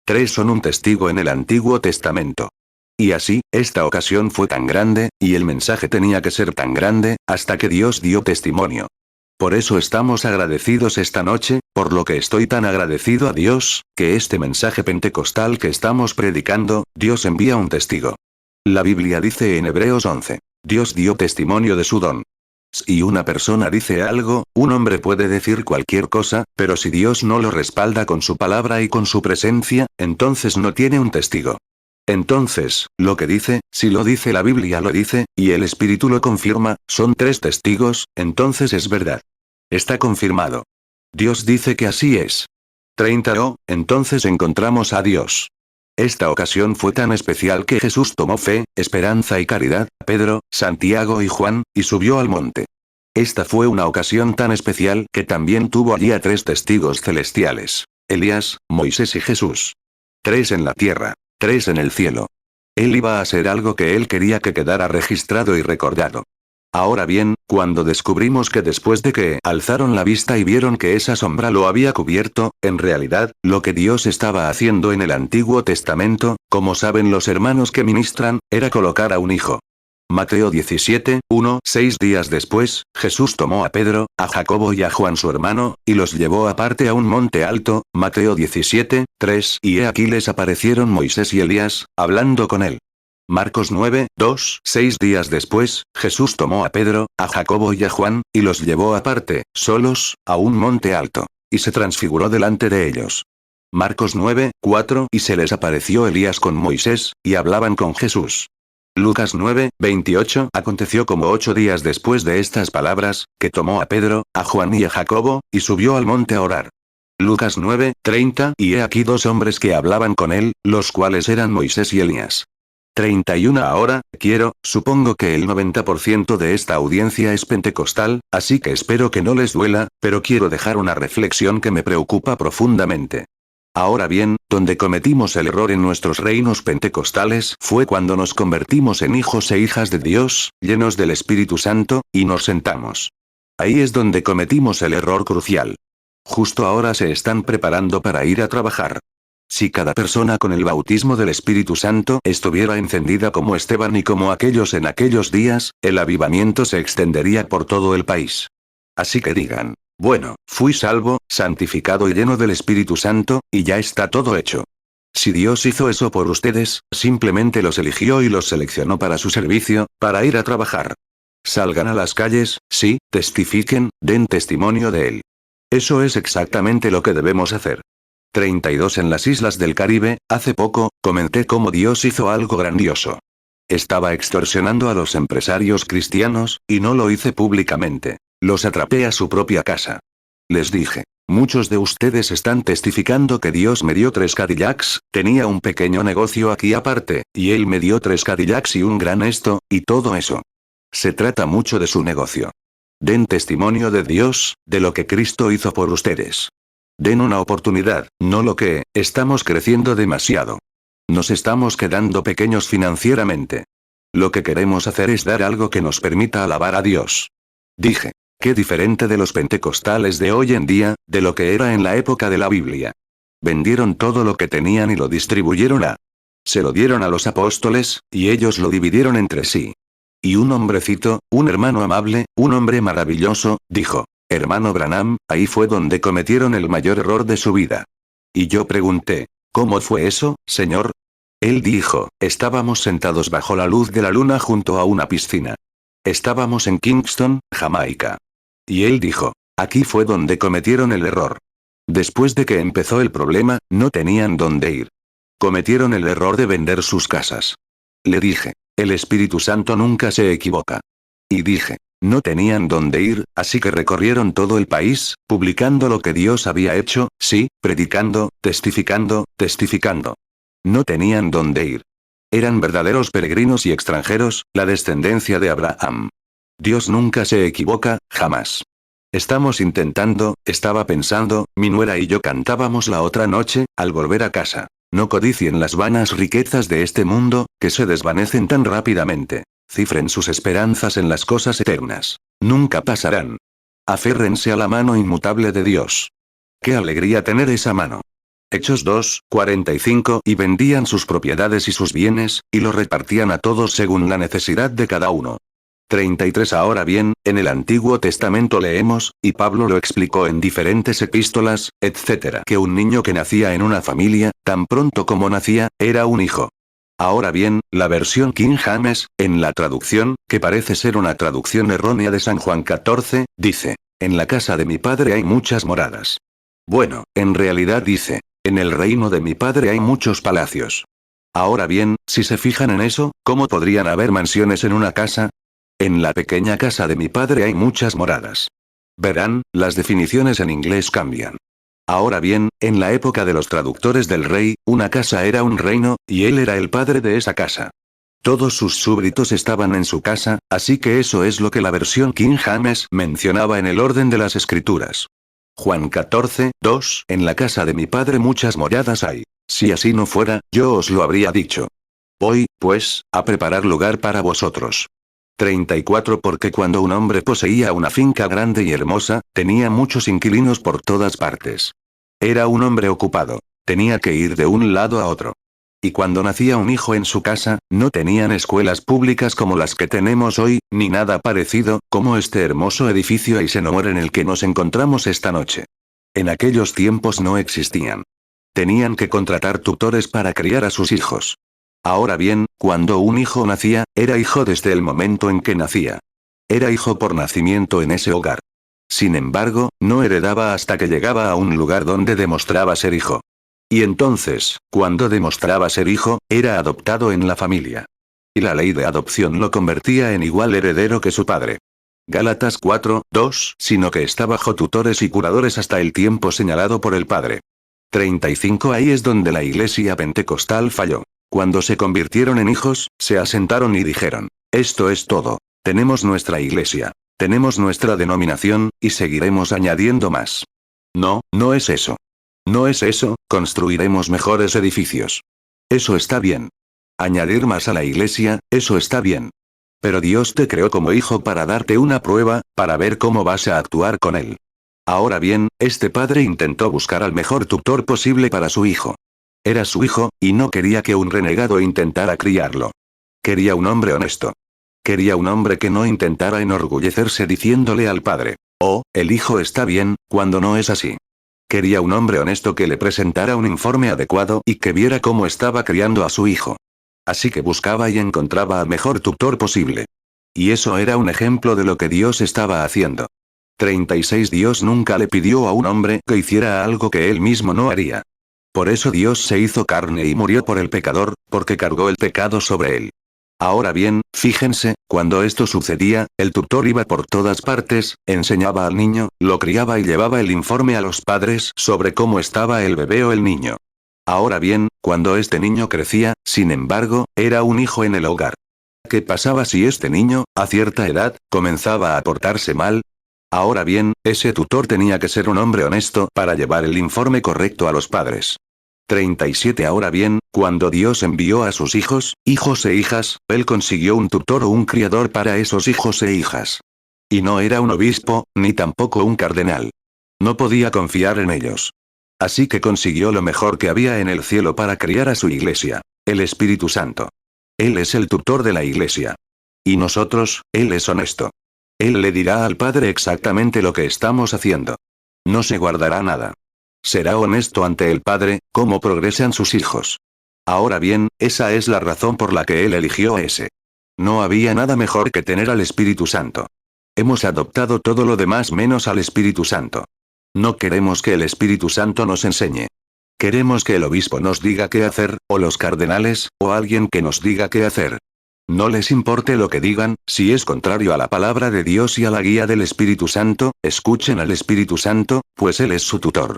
3 son un testigo en el Antiguo Testamento. Y así, esta ocasión fue tan grande, y el mensaje tenía que ser tan grande, hasta que Dios dio testimonio. Por eso estamos agradecidos esta noche, por lo que estoy tan agradecido a Dios, que este mensaje pentecostal que estamos predicando, Dios envía un testigo. La Biblia dice en Hebreos 11. Dios dio testimonio de su don. Si una persona dice algo, un hombre puede decir cualquier cosa, pero si Dios no lo respalda con su palabra y con su presencia, entonces no tiene un testigo. Entonces, lo que dice, si lo dice la Biblia lo dice, y el Espíritu lo confirma, son 3 testigos, entonces es verdad. Está confirmado. Dios dice que así es. 30 entonces encontramos a Dios. Esta ocasión fue tan especial que Jesús tomó fe, esperanza y caridad, Pedro, Santiago y Juan, y subió al monte. Esta fue una ocasión tan especial que también tuvo allí a 3 testigos celestiales. Elías, Moisés y Jesús. 3 en la tierra. 3 en el cielo. Él iba a hacer algo que él quería que quedara registrado y recordado. Ahora bien, cuando descubrimos que después de que alzaron la vista y vieron que esa sombra lo había cubierto, en realidad, lo que Dios estaba haciendo en el Antiguo Testamento, como saben los hermanos que ministran, era colocar a un hijo. Mateo 17, 1. 6 días después, Jesús tomó a Pedro, a Jacobo y a Juan su hermano, y los llevó aparte a un monte alto, Mateo 17, 3. Y he aquí les aparecieron Moisés y Elías, hablando con él. Marcos 9, 2. 6 días después, Jesús tomó a Pedro, a Jacobo y a Juan, y los llevó aparte, solos, a un monte alto. Y se transfiguró delante de ellos. Marcos 9, 4. Y se les apareció Elías con Moisés, y hablaban con Jesús. Lucas 9, 28. Aconteció como 8 días después de estas palabras, que tomó a Pedro, a Juan y a Jacobo, y subió al monte a orar. Lucas 9, 30. Y he aquí 2 hombres que hablaban con él, los cuales eran Moisés y Elías. 31 Ahora, supongo que el 90% de esta audiencia es pentecostal, así que espero que no les duela, pero quiero dejar una reflexión que me preocupa profundamente. Ahora bien, donde cometimos el error en nuestros reinos pentecostales fue cuando nos convertimos en hijos e hijas de Dios, llenos del Espíritu Santo, y nos sentamos. Ahí es donde cometimos el error crucial. Justo ahora se están preparando para ir a trabajar. Si cada persona con el bautismo del Espíritu Santo estuviera encendida como Esteban y como aquellos en aquellos días, el avivamiento se extendería por todo el país. Así que digan, bueno, fui salvo, santificado y lleno del Espíritu Santo, y ya está todo hecho. Si Dios hizo eso por ustedes, simplemente los eligió y los seleccionó para su servicio, para ir a trabajar. Salgan a las calles, sí, testifiquen, den testimonio de Él. Eso es exactamente lo que debemos hacer. 32 En las islas del Caribe, hace poco, comenté cómo Dios hizo algo grandioso. Estaba extorsionando a los empresarios cristianos, y no lo hice públicamente. Los atrapé a su propia casa. Les dije, muchos de ustedes están testificando que Dios me dio 3 Cadillacs, tenía un pequeño negocio aquí aparte, y Él me dio 3 Cadillacs y un gran esto, y todo eso. Se trata mucho de su negocio. Den testimonio de Dios, de lo que Cristo hizo por ustedes. Den una oportunidad, no lo que, estamos creciendo demasiado. Nos estamos quedando pequeños financieramente. Lo que queremos hacer es dar algo que nos permita alabar a Dios. Dije, qué diferente de los pentecostales de hoy en día, de lo que era en la época de la Biblia. Vendieron todo lo que tenían y lo distribuyeron se lo dieron a los apóstoles, y ellos lo dividieron entre sí. Y un hombrecito, un hermano amable, un hombre maravilloso, dijo, hermano Branham, ahí fue donde cometieron el mayor error de su vida. Y yo pregunté, ¿cómo fue eso, señor? Él dijo, estábamos sentados bajo la luz de la luna junto a una piscina. Estábamos en Kingston, Jamaica. Y él dijo, aquí fue donde cometieron el error. Después de que empezó el problema, no tenían dónde ir. Cometieron el error de vender sus casas. Le dije, El Espíritu Santo nunca se equivoca. Y dije, no tenían dónde ir, así que recorrieron todo el país, publicando lo que Dios había hecho, sí, predicando, testificando, testificando. No tenían dónde ir. Eran verdaderos peregrinos y extranjeros, la descendencia de Abraham. Dios nunca se equivoca, jamás. Estamos intentando, estaba pensando, mi nuera y yo cantábamos la otra noche, al volver a casa. No codicien las vanas riquezas de este mundo, que se desvanecen tan rápidamente. Cifren sus esperanzas en las cosas eternas. Nunca pasarán. Aférrense a la mano inmutable de Dios. ¡Qué alegría tener esa mano! Hechos 2, 45 y vendían sus propiedades y sus bienes, y los repartían a todos según la necesidad de cada uno. 33 Ahora bien, en el Antiguo Testamento leemos, y Pablo lo explicó en diferentes epístolas, etc., que un niño que nacía en una familia, tan pronto como nacía, era un hijo. Ahora bien, la versión King James, en la traducción, que parece ser una traducción errónea de San Juan 14, dice, en la casa de mi padre hay muchas moradas. Bueno, en realidad dice, en el reino de mi padre hay muchos palacios. Ahora bien, si se fijan en eso, ¿cómo podrían haber mansiones en una casa? En la pequeña casa de mi padre hay muchas moradas. Verán, las definiciones en inglés cambian. Ahora bien, en la época de los traductores del rey, una casa era un reino, y él era el padre de esa casa. Todos sus súbditos estaban en su casa, así que eso es lo que la versión King James mencionaba en el orden de las escrituras. Juan 14, 2, en la casa de mi padre muchas moradas hay. Si así no fuera, yo os lo habría dicho. Voy, pues, a preparar lugar para vosotros. 34 Porque cuando un hombre poseía una finca grande y hermosa, tenía muchos inquilinos por todas partes. Era un hombre ocupado. Tenía que ir de un lado a otro. Y cuando nacía un hijo en su casa, no tenían escuelas públicas como las que tenemos hoy, ni nada parecido, como este hermoso edificio Eisenhower en el que nos encontramos esta noche. En aquellos tiempos no existían. Tenían que contratar tutores para criar a sus hijos. Ahora bien, cuando un hijo nacía, era hijo desde el momento en que nacía. Era hijo por nacimiento en ese hogar. Sin embargo, no heredaba hasta que llegaba a un lugar donde demostraba ser hijo. Y entonces, cuando demostraba ser hijo, era adoptado en la familia. Y la ley de adopción lo convertía en igual heredero que su padre. Gálatas 4, 2, sino que está bajo tutores y curadores hasta el tiempo señalado por el padre. 35 Ahí es donde la iglesia pentecostal falló. Cuando se convirtieron en hijos, se asentaron y dijeron, esto es todo. Tenemos nuestra iglesia. Tenemos nuestra denominación, y seguiremos añadiendo más. No, no es eso. No es eso, construiremos mejores edificios. Eso está bien. Añadir más a la iglesia, eso está bien. Pero Dios te creó como hijo para darte una prueba, para ver cómo vas a actuar con él. Ahora bien, este padre intentó buscar al mejor tutor posible para su hijo. Era su hijo, y no quería que un renegado intentara criarlo. Quería un hombre honesto. Quería un hombre que no intentara enorgullecerse diciéndole al padre, oh, el hijo está bien, cuando no es así. Quería un hombre honesto que le presentara un informe adecuado y que viera cómo estaba criando a su hijo. Así que buscaba y encontraba al mejor tutor posible. Y eso era un ejemplo de lo que Dios estaba haciendo. 36 Dios nunca le pidió a un hombre que hiciera algo que él mismo no haría. Por eso Dios se hizo carne y murió por el pecador, porque cargó el pecado sobre él. Ahora bien, fíjense, cuando esto sucedía, el tutor iba por todas partes, enseñaba al niño, lo criaba y llevaba el informe a los padres sobre cómo estaba el bebé o el niño. Ahora bien, cuando este niño crecía, sin embargo, era un hijo en el hogar. ¿Qué pasaba si este niño, a cierta edad, comenzaba a portarse mal? Ahora bien, ese tutor tenía que ser un hombre honesto para llevar el informe correcto a los padres. 37 Ahora bien, cuando Dios envió a sus hijos e hijas, él consiguió un tutor o un criador para esos hijos e hijas. Y no era un obispo, ni tampoco un cardenal. No podía confiar en ellos. Así que consiguió lo mejor que había en el cielo para criar a su iglesia, el Espíritu Santo. Él es el tutor de la iglesia. Y nosotros, él es honesto. Él le dirá al Padre exactamente lo que estamos haciendo. No se guardará nada. Será honesto ante el Padre, cómo progresan sus hijos. Ahora bien, esa es la razón por la que él eligió a ese. No había nada mejor que tener al Espíritu Santo. Hemos adoptado todo lo demás menos al Espíritu Santo. No queremos que el Espíritu Santo nos enseñe. Queremos que el obispo nos diga qué hacer, o los cardenales, o alguien que nos diga qué hacer. no les importe lo que digan, si es contrario a la palabra de Dios y a la guía del Espíritu Santo, escuchen al Espíritu Santo, pues Él es su tutor.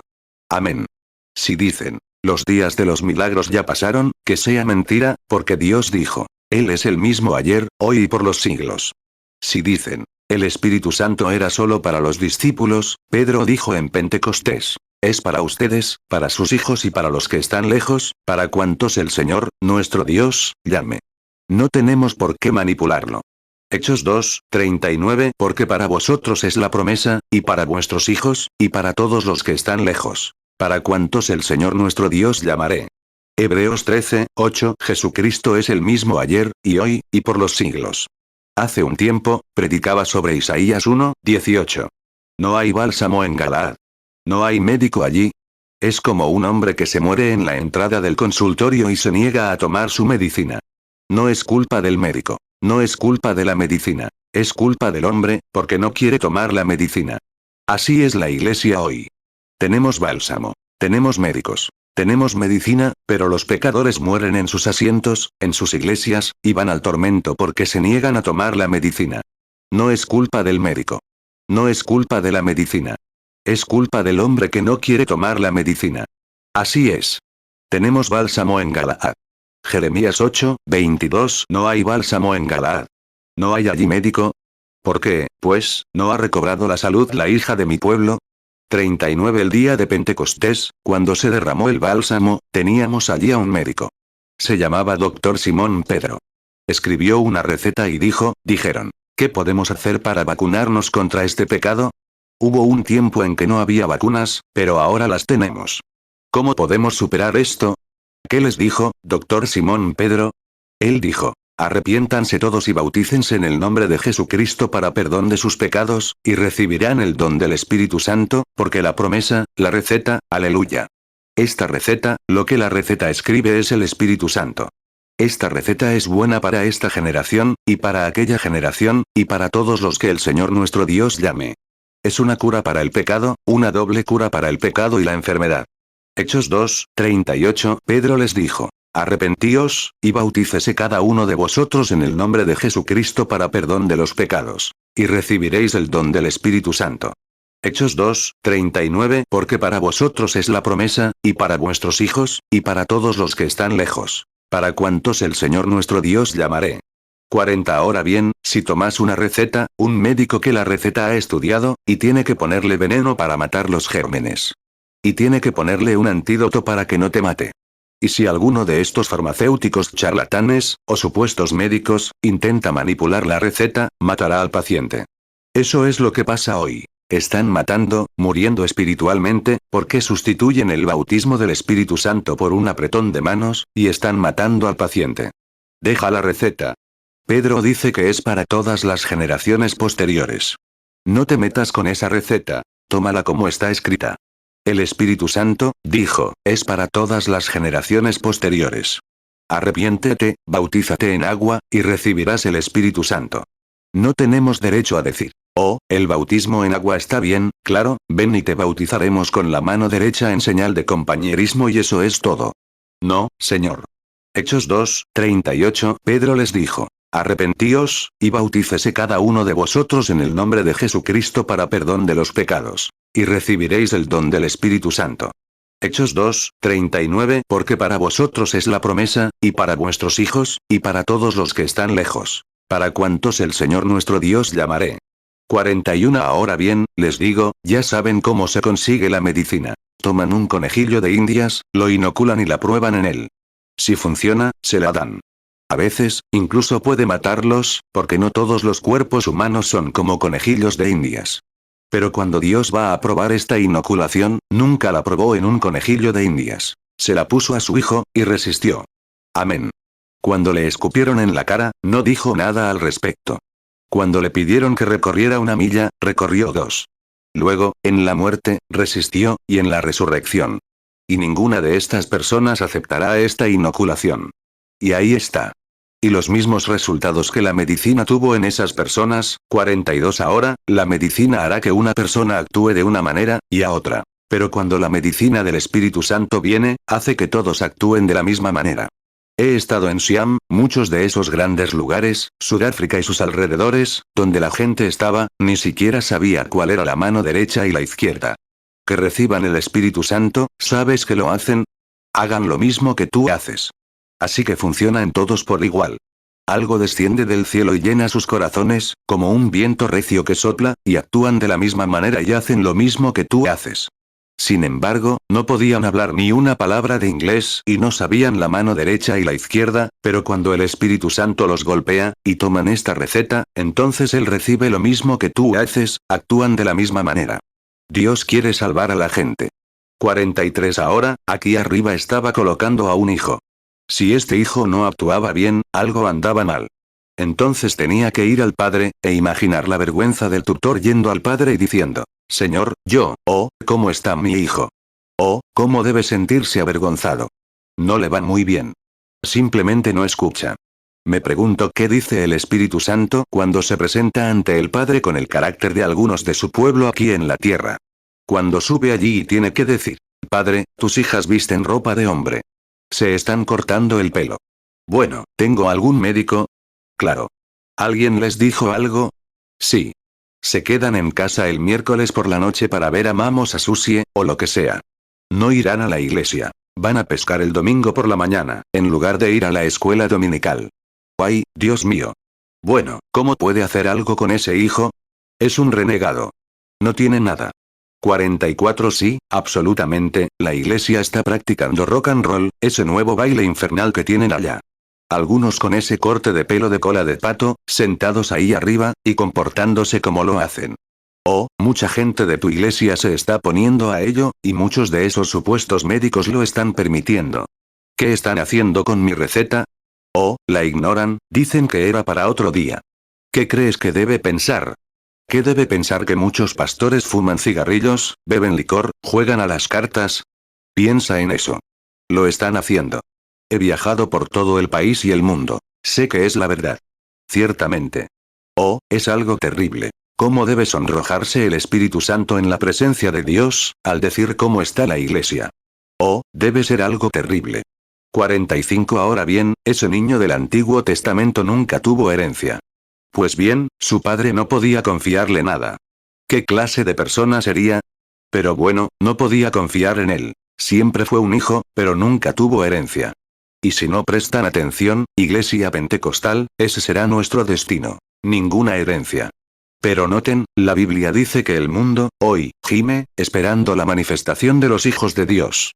Amén. Si dicen, los días de los milagros ya pasaron, que sea mentira, porque Dios dijo, Él es el mismo ayer, hoy y por los siglos. Si dicen, el Espíritu Santo era solo para los discípulos, Pedro dijo en Pentecostés, es para ustedes, para sus hijos y para los que están lejos, para cuantos el Señor, nuestro Dios, llame. No tenemos por qué manipularlo. Hechos 2:39 Porque para vosotros es la promesa, y para vuestros hijos, y para todos los que están lejos, para cuantos el Señor nuestro Dios llamaré. Hebreos 13:8 Jesucristo es el mismo ayer, y hoy, y por los siglos. Hace un tiempo, predicaba sobre Isaías 1:18. No hay bálsamo en Galaad. No hay médico allí. Es como un hombre que se muere en la entrada del consultorio y se niega a tomar su medicina. No es culpa del médico. No es culpa de la medicina. Es culpa del hombre, porque no quiere tomar la medicina. Así es la iglesia hoy. Tenemos bálsamo. Tenemos médicos. Tenemos medicina, pero los pecadores mueren en sus asientos, en sus iglesias, y van al tormento porque se niegan a tomar la medicina. No es culpa del médico. No es culpa de la medicina. Es culpa del hombre que no quiere tomar la medicina. Así es. Tenemos bálsamo en Galaad. Jeremías 8:22 No hay bálsamo en Galaad. ¿No hay allí médico? ¿Por qué, pues, no ha recobrado la salud la hija de mi pueblo? 39 El día de Pentecostés, cuando se derramó el bálsamo, teníamos allí a un médico. Se llamaba Dr. Simón Pedro. Escribió una receta y dijeron, ¿qué podemos hacer para vacunarnos contra este pecado? Hubo un tiempo en que no había vacunas, pero ahora las tenemos. ¿Cómo podemos superar esto? ¿Qué les dijo, Dr. Simón Pedro? Él dijo, arrepiéntanse todos y bautícense en el nombre de Jesucristo para perdón de sus pecados, y recibirán el don del Espíritu Santo, porque la promesa, la receta, aleluya. Esta receta, lo que la receta escribe es el Espíritu Santo. Esta receta es buena para esta generación, y para aquella generación, y para todos los que el Señor nuestro Dios llame. Es una cura para el pecado, una doble cura para el pecado y la enfermedad. Hechos 2:38 Pedro les dijo, arrepentíos, y bautícese cada uno de vosotros en el nombre de Jesucristo para perdón de los pecados, y recibiréis el don del Espíritu Santo. Hechos 2:39 Porque para vosotros es la promesa, y para vuestros hijos, y para todos los que están lejos, para cuantos el Señor nuestro Dios llamaré. 40 Ahora bien, si tomas una receta, un médico que la receta ha estudiado, y tiene que ponerle veneno para matar los gérmenes. Y tiene que ponerle un antídoto para que no te mate. Y si alguno de estos farmacéuticos charlatanes, o supuestos médicos, intenta manipular la receta, matará al paciente. Eso es lo que pasa hoy. Están matando, muriendo espiritualmente, porque sustituyen el bautismo del Espíritu Santo por un apretón de manos, y están matando al paciente. Deja la receta. Pedro dice que es para todas las generaciones posteriores. No te metas con esa receta, tómala como está escrita. El Espíritu Santo, dijo, es para todas las generaciones posteriores. Arrepiéntete, bautízate en agua, y recibirás el Espíritu Santo. No tenemos derecho a decir, oh, el bautismo en agua está bien, claro, ven y te bautizaremos con la mano derecha en señal de compañerismo y eso es todo. No, Señor. Hechos 2:38 Pedro les dijo, arrepentíos, y bautícese cada uno de vosotros en el nombre de Jesucristo para perdón de los pecados, y recibiréis el don del Espíritu Santo. Hechos 2:39 Porque para vosotros es la promesa, y para vuestros hijos, y para todos los que están lejos, para cuantos el Señor nuestro Dios llamaré. 41 Ahora bien, les digo, ya saben cómo se consigue la medicina. Toman un conejillo de indias, lo inoculan y la prueban en él. Si funciona, se la dan. A veces, incluso puede matarlos, porque no todos los cuerpos humanos son como conejillos de indias. Pero cuando Dios va a probar esta inoculación, nunca la probó en un conejillo de indias. Se la puso a su hijo, y resistió. Amén. Cuando le escupieron en la cara, no dijo nada al respecto. Cuando le pidieron que recorriera 1 milla, recorrió 2. Luego, en la muerte, resistió, y en la resurrección. Y ninguna de estas personas aceptará esta inoculación. Y ahí está. Y los mismos resultados que la medicina tuvo en esas personas, 42 Ahora, la medicina hará que una persona actúe de una manera, y a otra. Pero cuando la medicina del Espíritu Santo viene, hace que todos actúen de la misma manera. He estado en Siam, muchos de esos grandes lugares, Sudáfrica y sus alrededores, donde la gente estaba, ni siquiera sabía cuál era la mano derecha y la izquierda. Que reciban el Espíritu Santo, ¿sabes que lo hacen? Hagan lo mismo que tú haces. Así que funciona en todos por igual. Algo desciende del cielo y llena sus corazones, como un viento recio que sopla, y actúan de la misma manera y hacen lo mismo que tú haces. Sin embargo, no podían hablar ni una palabra de inglés y no sabían la mano derecha y la izquierda, pero cuando el Espíritu Santo los golpea, y toman esta receta, entonces él recibe lo mismo que tú haces, actúan de la misma manera. Dios quiere salvar a la gente. 43 Ahora, aquí arriba estaba colocando a un hijo. Si este hijo no actuaba bien, algo andaba mal. Entonces tenía que ir al padre, e imaginar la vergüenza del tutor yendo al padre y diciendo: Señor, ¿cómo está mi hijo? ¿Cómo debe sentirse avergonzado? No le va muy bien. Simplemente no escucha. Me pregunto qué dice el Espíritu Santo cuando se presenta ante el Padre con el carácter de algunos de su pueblo aquí en la tierra. Cuando sube allí y tiene que decir: Padre, tus hijas visten ropa de hombre. Se están cortando el pelo. Bueno, ¿tengo algún médico? Claro. ¿Alguien les dijo algo? Sí. Se quedan en casa el miércoles por la noche para ver a Mamos a Susie, o lo que sea. No irán a la iglesia. Van a pescar el domingo por la mañana, en lugar de ir a la escuela dominical. ¡Ay, Dios mío! Bueno, ¿cómo puede hacer algo con ese hijo? Es un renegado. No tiene nada. 44 Sí, absolutamente, la iglesia está practicando rock and roll, ese nuevo baile infernal que tienen allá. Algunos con ese corte de pelo de cola de pato, sentados ahí arriba, y comportándose como lo hacen. Mucha gente de tu iglesia se está poniendo a ello, y muchos de esos supuestos médicos lo están permitiendo. ¿Qué están haciendo con mi receta? La ignoran, dicen que era para otro día. ¿Qué crees que debe pensar? ¿Qué debe pensar que muchos pastores fuman cigarrillos, beben licor, juegan a las cartas? Piensa en eso. Lo están haciendo. He viajado por todo el país y el mundo. Sé que es la verdad. Ciertamente. Es algo terrible. ¿Cómo debe sonrojarse el Espíritu Santo en la presencia de Dios, al decir cómo está la iglesia? Debe ser algo terrible. 45 Ahora bien, ese niño del Antiguo Testamento nunca tuvo herencia. Pues bien, su padre no podía confiarle nada. ¿Qué clase de persona sería? Pero bueno, no podía confiar en él. Siempre fue un hijo, pero nunca tuvo herencia. Y si no prestan atención, Iglesia Pentecostal, ese será nuestro destino. Ninguna herencia. Pero noten, la Biblia dice que el mundo, hoy, gime, esperando la manifestación de los hijos de Dios.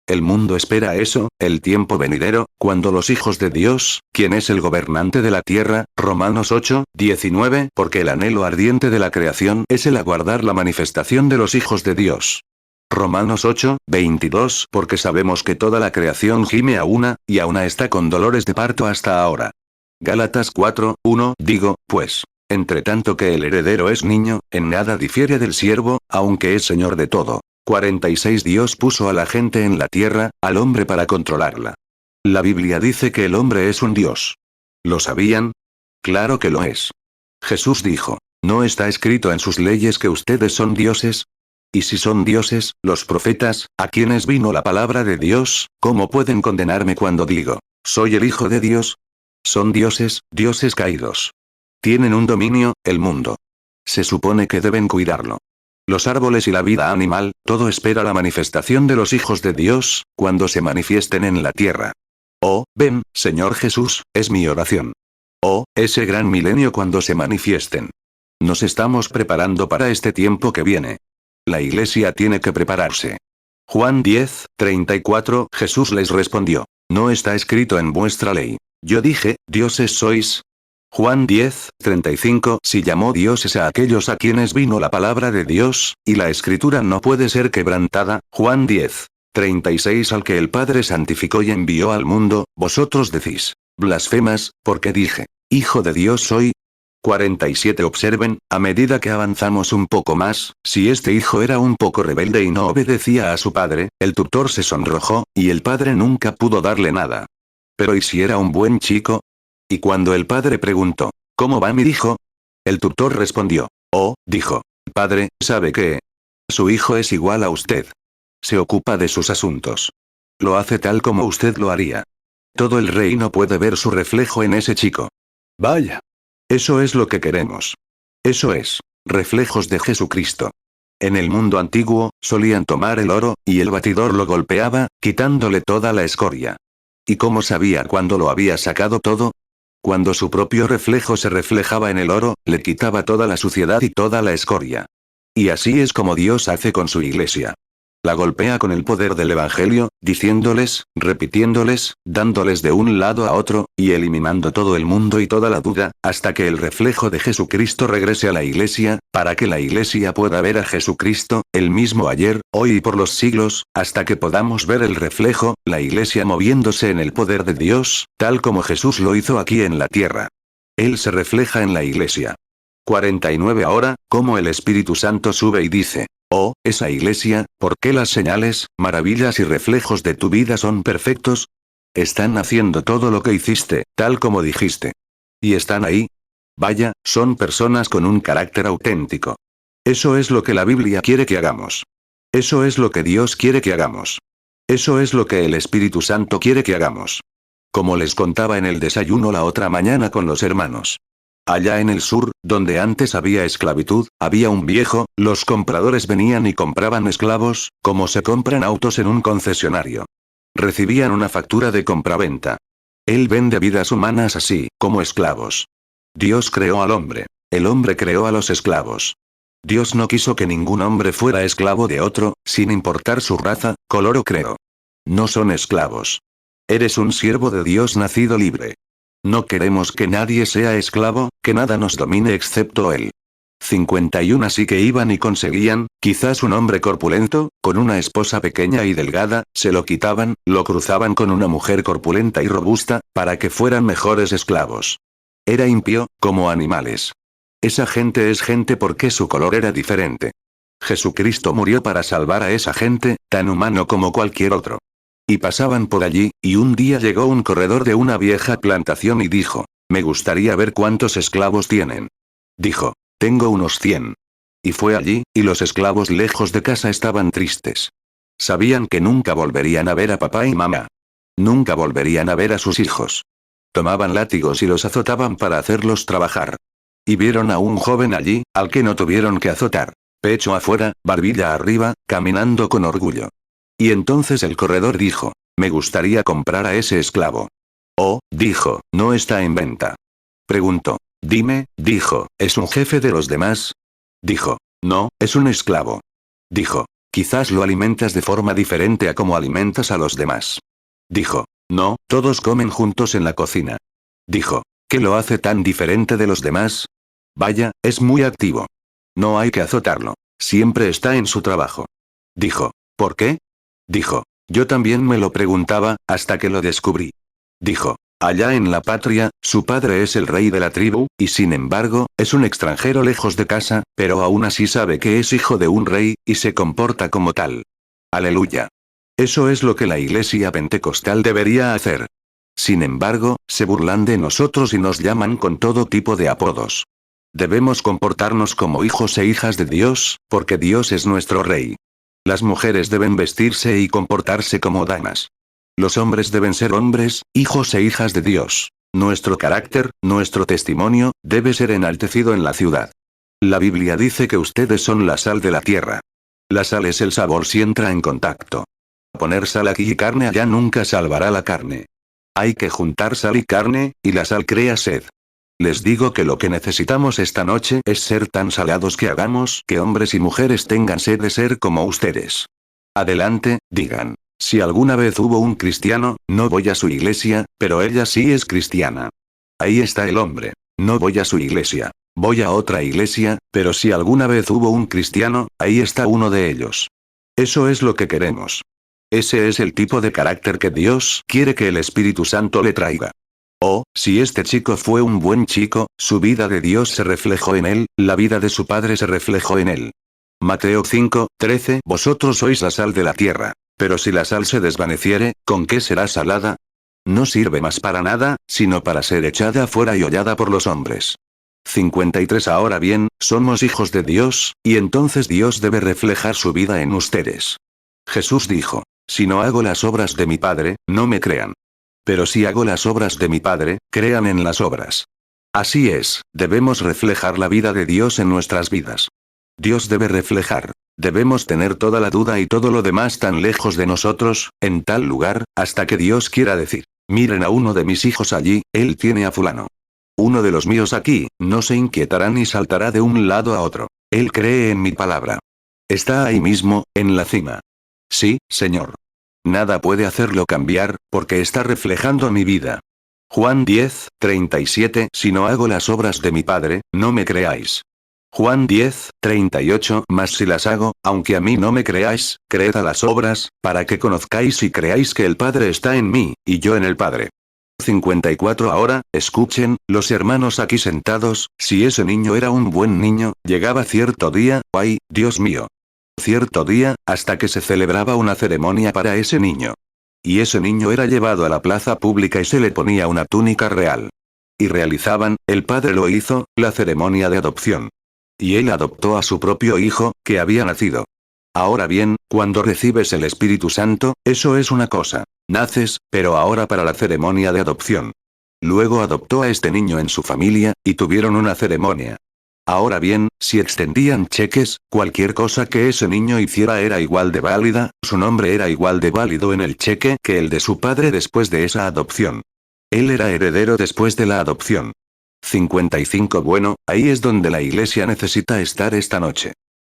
El mundo espera eso, el tiempo venidero, cuando los hijos de Dios, quien es el gobernante de la tierra, Romanos 8:19, porque el anhelo ardiente de la creación es el aguardar la manifestación de los hijos de Dios. Romanos 8:22, porque sabemos que toda la creación gime a una, y a una está con dolores de parto hasta ahora. Gálatas 4:1, digo, pues, entre tanto que el heredero es niño, en nada difiere del siervo, aunque es señor de todo. 46 Dios puso a la gente en la tierra, al hombre para controlarla. La Biblia dice que el hombre es un Dios. ¿Lo sabían? Claro que lo es. Jesús dijo: ¿no está escrito en sus leyes que ustedes son dioses? Y si son dioses, los profetas, a quienes vino la palabra de Dios, ¿cómo pueden condenarme cuando digo: soy el Hijo de Dios? Son dioses, dioses caídos. Tienen un dominio, el mundo. Se supone que deben cuidarlo. Los árboles y la vida animal, todo espera la manifestación de los hijos de Dios, cuando se manifiesten en la tierra. Ven, Señor Jesús, es mi oración. Ese gran milenio cuando se manifiesten. Nos estamos preparando para este tiempo que viene. La iglesia tiene que prepararse. Juan 10:34 Jesús les respondió: ¿no está escrito en vuestra ley: yo dije, dioses sois? Juan 10:35 Si llamó dioses a aquellos a quienes vino la palabra de Dios, y la escritura no puede ser quebrantada. Juan 10:36 Al que el Padre santificó y envió al mundo, vosotros decís: blasfemas, porque dije, Hijo de Dios soy. 47 Observen, a medida que avanzamos un poco más, si este hijo era un poco rebelde y no obedecía a su padre, el tutor se sonrojó, y el padre nunca pudo darle nada. Pero ¿y si era un buen chico? Y cuando el padre preguntó: ¿cómo va mi hijo? El tutor respondió: dijo, padre, ¿sabe qué? Su hijo es igual a usted. Se ocupa de sus asuntos. Lo hace tal como usted lo haría. Todo el reino puede ver su reflejo en ese chico. Vaya. Eso es lo que queremos. Eso es. Reflejos de Jesucristo. En el mundo antiguo, solían tomar el oro, y el batidor lo golpeaba, quitándole toda la escoria. ¿Y cómo sabía cuándo lo había sacado todo? Cuando su propio reflejo se reflejaba en el oro, le quitaba toda la suciedad y toda la escoria. Y así es como Dios hace con su iglesia. La golpea con el poder del Evangelio, diciéndoles, repitiéndoles, dándoles de un lado a otro, y eliminando todo el mundo y toda la duda, hasta que el reflejo de Jesucristo regrese a la iglesia, para que la iglesia pueda ver a Jesucristo, el mismo ayer, hoy y por los siglos, hasta que podamos ver el reflejo, la iglesia moviéndose en el poder de Dios, tal como Jesús lo hizo aquí en la tierra. Él se refleja en la iglesia. 49 Ahora, como el Espíritu Santo sube y dice: oh, esa iglesia, ¿por qué las señales, maravillas y reflejos de tu vida son perfectos? Están haciendo todo lo que hiciste, tal como dijiste. Y están ahí. Vaya, son personas con un carácter auténtico. Eso es lo que la Biblia quiere que hagamos. Eso es lo que Dios quiere que hagamos. Eso es lo que el Espíritu Santo quiere que hagamos. Como les contaba en el desayuno la otra mañana con los hermanos. Allá en el sur, donde antes había esclavitud, había un viejo, los compradores venían y compraban esclavos, como se compran autos en un concesionario. Recibían una factura de compraventa. Él vende vidas humanas así, como esclavos. Dios creó al hombre. El hombre creó a los esclavos. Dios no quiso que ningún hombre fuera esclavo de otro, sin importar su raza, color o credo. No son esclavos. Eres un siervo de Dios nacido libre. No queremos que nadie sea esclavo, que nada nos domine excepto Él. 51 Así que iban y conseguían, quizás un hombre corpulento, con una esposa pequeña y delgada, se lo quitaban, lo cruzaban con una mujer corpulenta y robusta, para que fueran mejores esclavos. Era impío, como animales. Esa gente es gente porque su color era diferente. Jesucristo murió para salvar a esa gente, tan humano como cualquier otro. Y pasaban por allí, y un día llegó un corredor de una vieja plantación y dijo: me gustaría ver cuántos esclavos tienen. Dijo: tengo unos 100. Y fue allí, y los esclavos lejos de casa estaban tristes. Sabían que nunca volverían a ver a papá y mamá. Nunca volverían a ver a sus hijos. Tomaban látigos y los azotaban para hacerlos trabajar. Y vieron a un joven allí, al que no tuvieron que azotar. Pecho afuera, barbilla arriba, caminando con orgullo. Y entonces el corredor dijo: me gustaría comprar a ese esclavo. Oh, dijo, no está en venta. Preguntó: dime, dijo, ¿es un jefe de los demás? Dijo: no, es un esclavo. Dijo: quizás lo alimentas de forma diferente a como alimentas a los demás. Dijo: no, todos comen juntos en la cocina. Dijo: ¿qué lo hace tan diferente de los demás? Vaya, es muy activo. No hay que azotarlo. Siempre está en su trabajo. Dijo: ¿por qué? Dijo: yo también me lo preguntaba, hasta que lo descubrí. Dijo: allá en la patria, su padre es el rey de la tribu, y sin embargo, es un extranjero lejos de casa, pero aún así sabe que es hijo de un rey, y se comporta como tal. Aleluya. Eso es lo que la iglesia pentecostal debería hacer. Sin embargo, se burlan de nosotros y nos llaman con todo tipo de apodos. Debemos comportarnos como hijos e hijas de Dios, porque Dios es nuestro rey. Las mujeres deben vestirse y comportarse como damas. Los hombres deben ser hombres, hijos e hijas de Dios. Nuestro carácter, nuestro testimonio, debe ser enaltecido en la ciudad. La Biblia dice que ustedes son la sal de la tierra. La sal es el sabor si entra en contacto. Poner sal aquí y carne allá nunca salvará la carne. Hay que juntar sal y carne, y la sal crea sed. Les digo que lo que necesitamos esta noche es ser tan salados que hagamos que hombres y mujeres tengan sed de ser como ustedes. Adelante, digan: si alguna vez hubo un cristiano, no voy a su iglesia, pero ella sí es cristiana. Ahí está el hombre. No voy a su iglesia. Voy a otra iglesia, pero si alguna vez hubo un cristiano, ahí está uno de ellos. Eso es lo que queremos. Ese es el tipo de carácter que Dios quiere que el Espíritu Santo le traiga. Oh, si este chico fue un buen chico, su vida de Dios se reflejó en él, la vida de su padre se reflejó en él. Mateo 5:13 Vosotros sois la sal de la tierra. Pero si la sal se desvaneciere, ¿con qué será salada? No sirve más para nada, sino para ser echada fuera y hollada por los hombres. 53 Ahora bien, somos hijos de Dios, y entonces Dios debe reflejar su vida en ustedes. Jesús dijo: si no hago las obras de mi Padre, no me crean. Pero si hago las obras de mi Padre, crean en las obras. Así es, debemos reflejar la vida de Dios en nuestras vidas. Dios debe reflejar. Debemos tener toda la duda y todo lo demás tan lejos de nosotros, en tal lugar, hasta que Dios quiera decir, miren a uno de mis hijos allí, él tiene a fulano. Uno de los míos aquí, no se inquietará ni saltará de un lado a otro. Él cree en mi palabra. Está ahí mismo, en la cima. Sí, Señor. Nada puede hacerlo cambiar, porque está reflejando mi vida. Juan 10:37 Si no hago las obras de mi Padre, no me creáis. Juan 10:38 Mas si las hago, aunque a mí no me creáis, creed a las obras, para que conozcáis y creáis que el Padre está en mí, y yo en el Padre. 54 Ahora, escuchen, los hermanos aquí sentados, si ese niño era un buen niño, llegaba cierto día, ¡ay, Dios mío! Cierto día, hasta que se celebraba una ceremonia para ese niño. Y ese niño era llevado a la plaza pública y se le ponía una túnica real. Y realizaban, el padre lo hizo, la ceremonia de adopción. Y él adoptó a su propio hijo, que había nacido. Ahora bien, cuando recibes el Espíritu Santo, eso es una cosa. Naces, pero ahora para la ceremonia de adopción. Luego adoptó a este niño en su familia, y tuvieron una ceremonia. Ahora bien, si extendían cheques, cualquier cosa que ese niño hiciera era igual de válida, su nombre era igual de válido en el cheque que el de su padre después de esa adopción. Él era heredero después de la adopción. 55 Bueno, ahí es donde la iglesia necesita estar esta noche.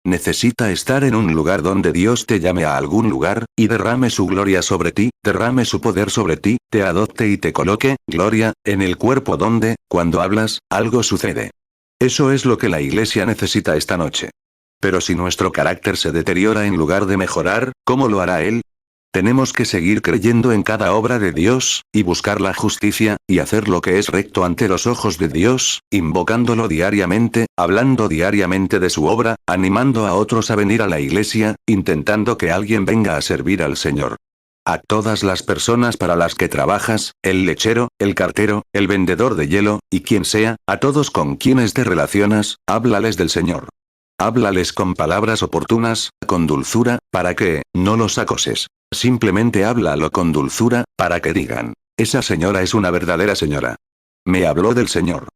Necesita estar en un lugar donde Dios te llame a algún lugar, y derrame su gloria sobre ti, derrame su poder sobre ti, te adopte y te coloque, gloria, en el cuerpo donde, cuando hablas, algo sucede. Eso es lo que la iglesia necesita esta noche. Pero si nuestro carácter se deteriora en lugar de mejorar, ¿cómo lo hará Él? Tenemos que seguir creyendo en cada obra de Dios, y buscar la justicia, y hacer lo que es recto ante los ojos de Dios, invocándolo diariamente, hablando diariamente de su obra, animando a otros a venir a la iglesia, intentando que alguien venga a servir al Señor. A todas las personas para las que trabajas, el lechero, el cartero, el vendedor de hielo, y quien sea, a todos con quienes te relacionas, háblales del Señor. Háblales con palabras oportunas, con dulzura, para que, no los acoses. Simplemente háblalo con dulzura, para que digan, esa señora es una verdadera señora. Me habló del Señor.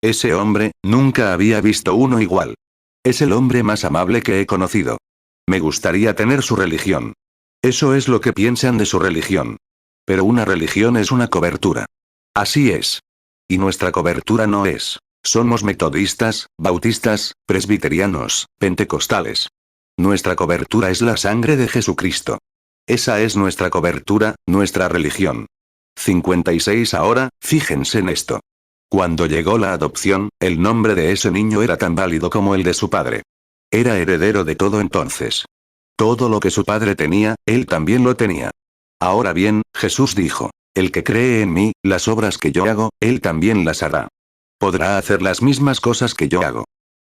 Ese hombre, nunca había visto uno igual. Es el hombre más amable que he conocido. Me gustaría tener su religión. Eso es lo que piensan de su religión. Pero una religión es una cobertura. Así es. Y nuestra cobertura no es. Somos metodistas, bautistas, presbiterianos, pentecostales. Nuestra cobertura es la sangre de Jesucristo. Esa es nuestra cobertura, nuestra religión. 56 Ahora, fíjense en esto. Cuando llegó la adopción, el nombre de ese niño era tan válido como el de su padre. Era heredero de todo entonces. Todo lo que su padre tenía, él también lo tenía. Ahora bien, Jesús dijo, el que cree en mí, las obras que yo hago, él también las hará. Podrá hacer las mismas cosas que yo hago.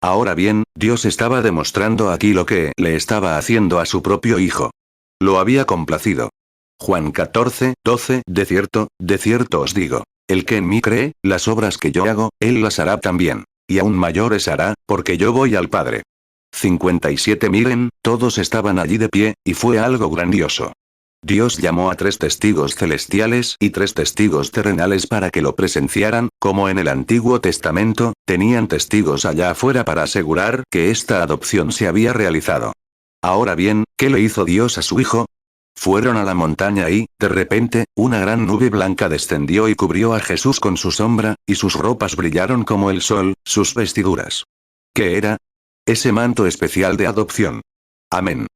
Ahora bien, Dios estaba demostrando aquí lo que le estaba haciendo a su propio hijo. Lo había complacido. Juan 14:12 De cierto os digo, el que en mí cree, las obras que yo hago, él las hará también. Y aún mayores hará, porque yo voy al Padre. 57 Miren, todos estaban allí de pie, y fue algo grandioso. Dios llamó a 3 testigos celestiales y 3 testigos terrenales para que lo presenciaran, como en el Antiguo Testamento, tenían testigos allá afuera para asegurar que esta adopción se había realizado. Ahora bien, ¿qué le hizo Dios a su hijo? Fueron a la montaña y, de repente, una gran nube blanca descendió y cubrió a Jesús con su sombra, y sus ropas brillaron como el sol, sus vestiduras. ¿Qué era? Ese manto especial de adopción. Amén.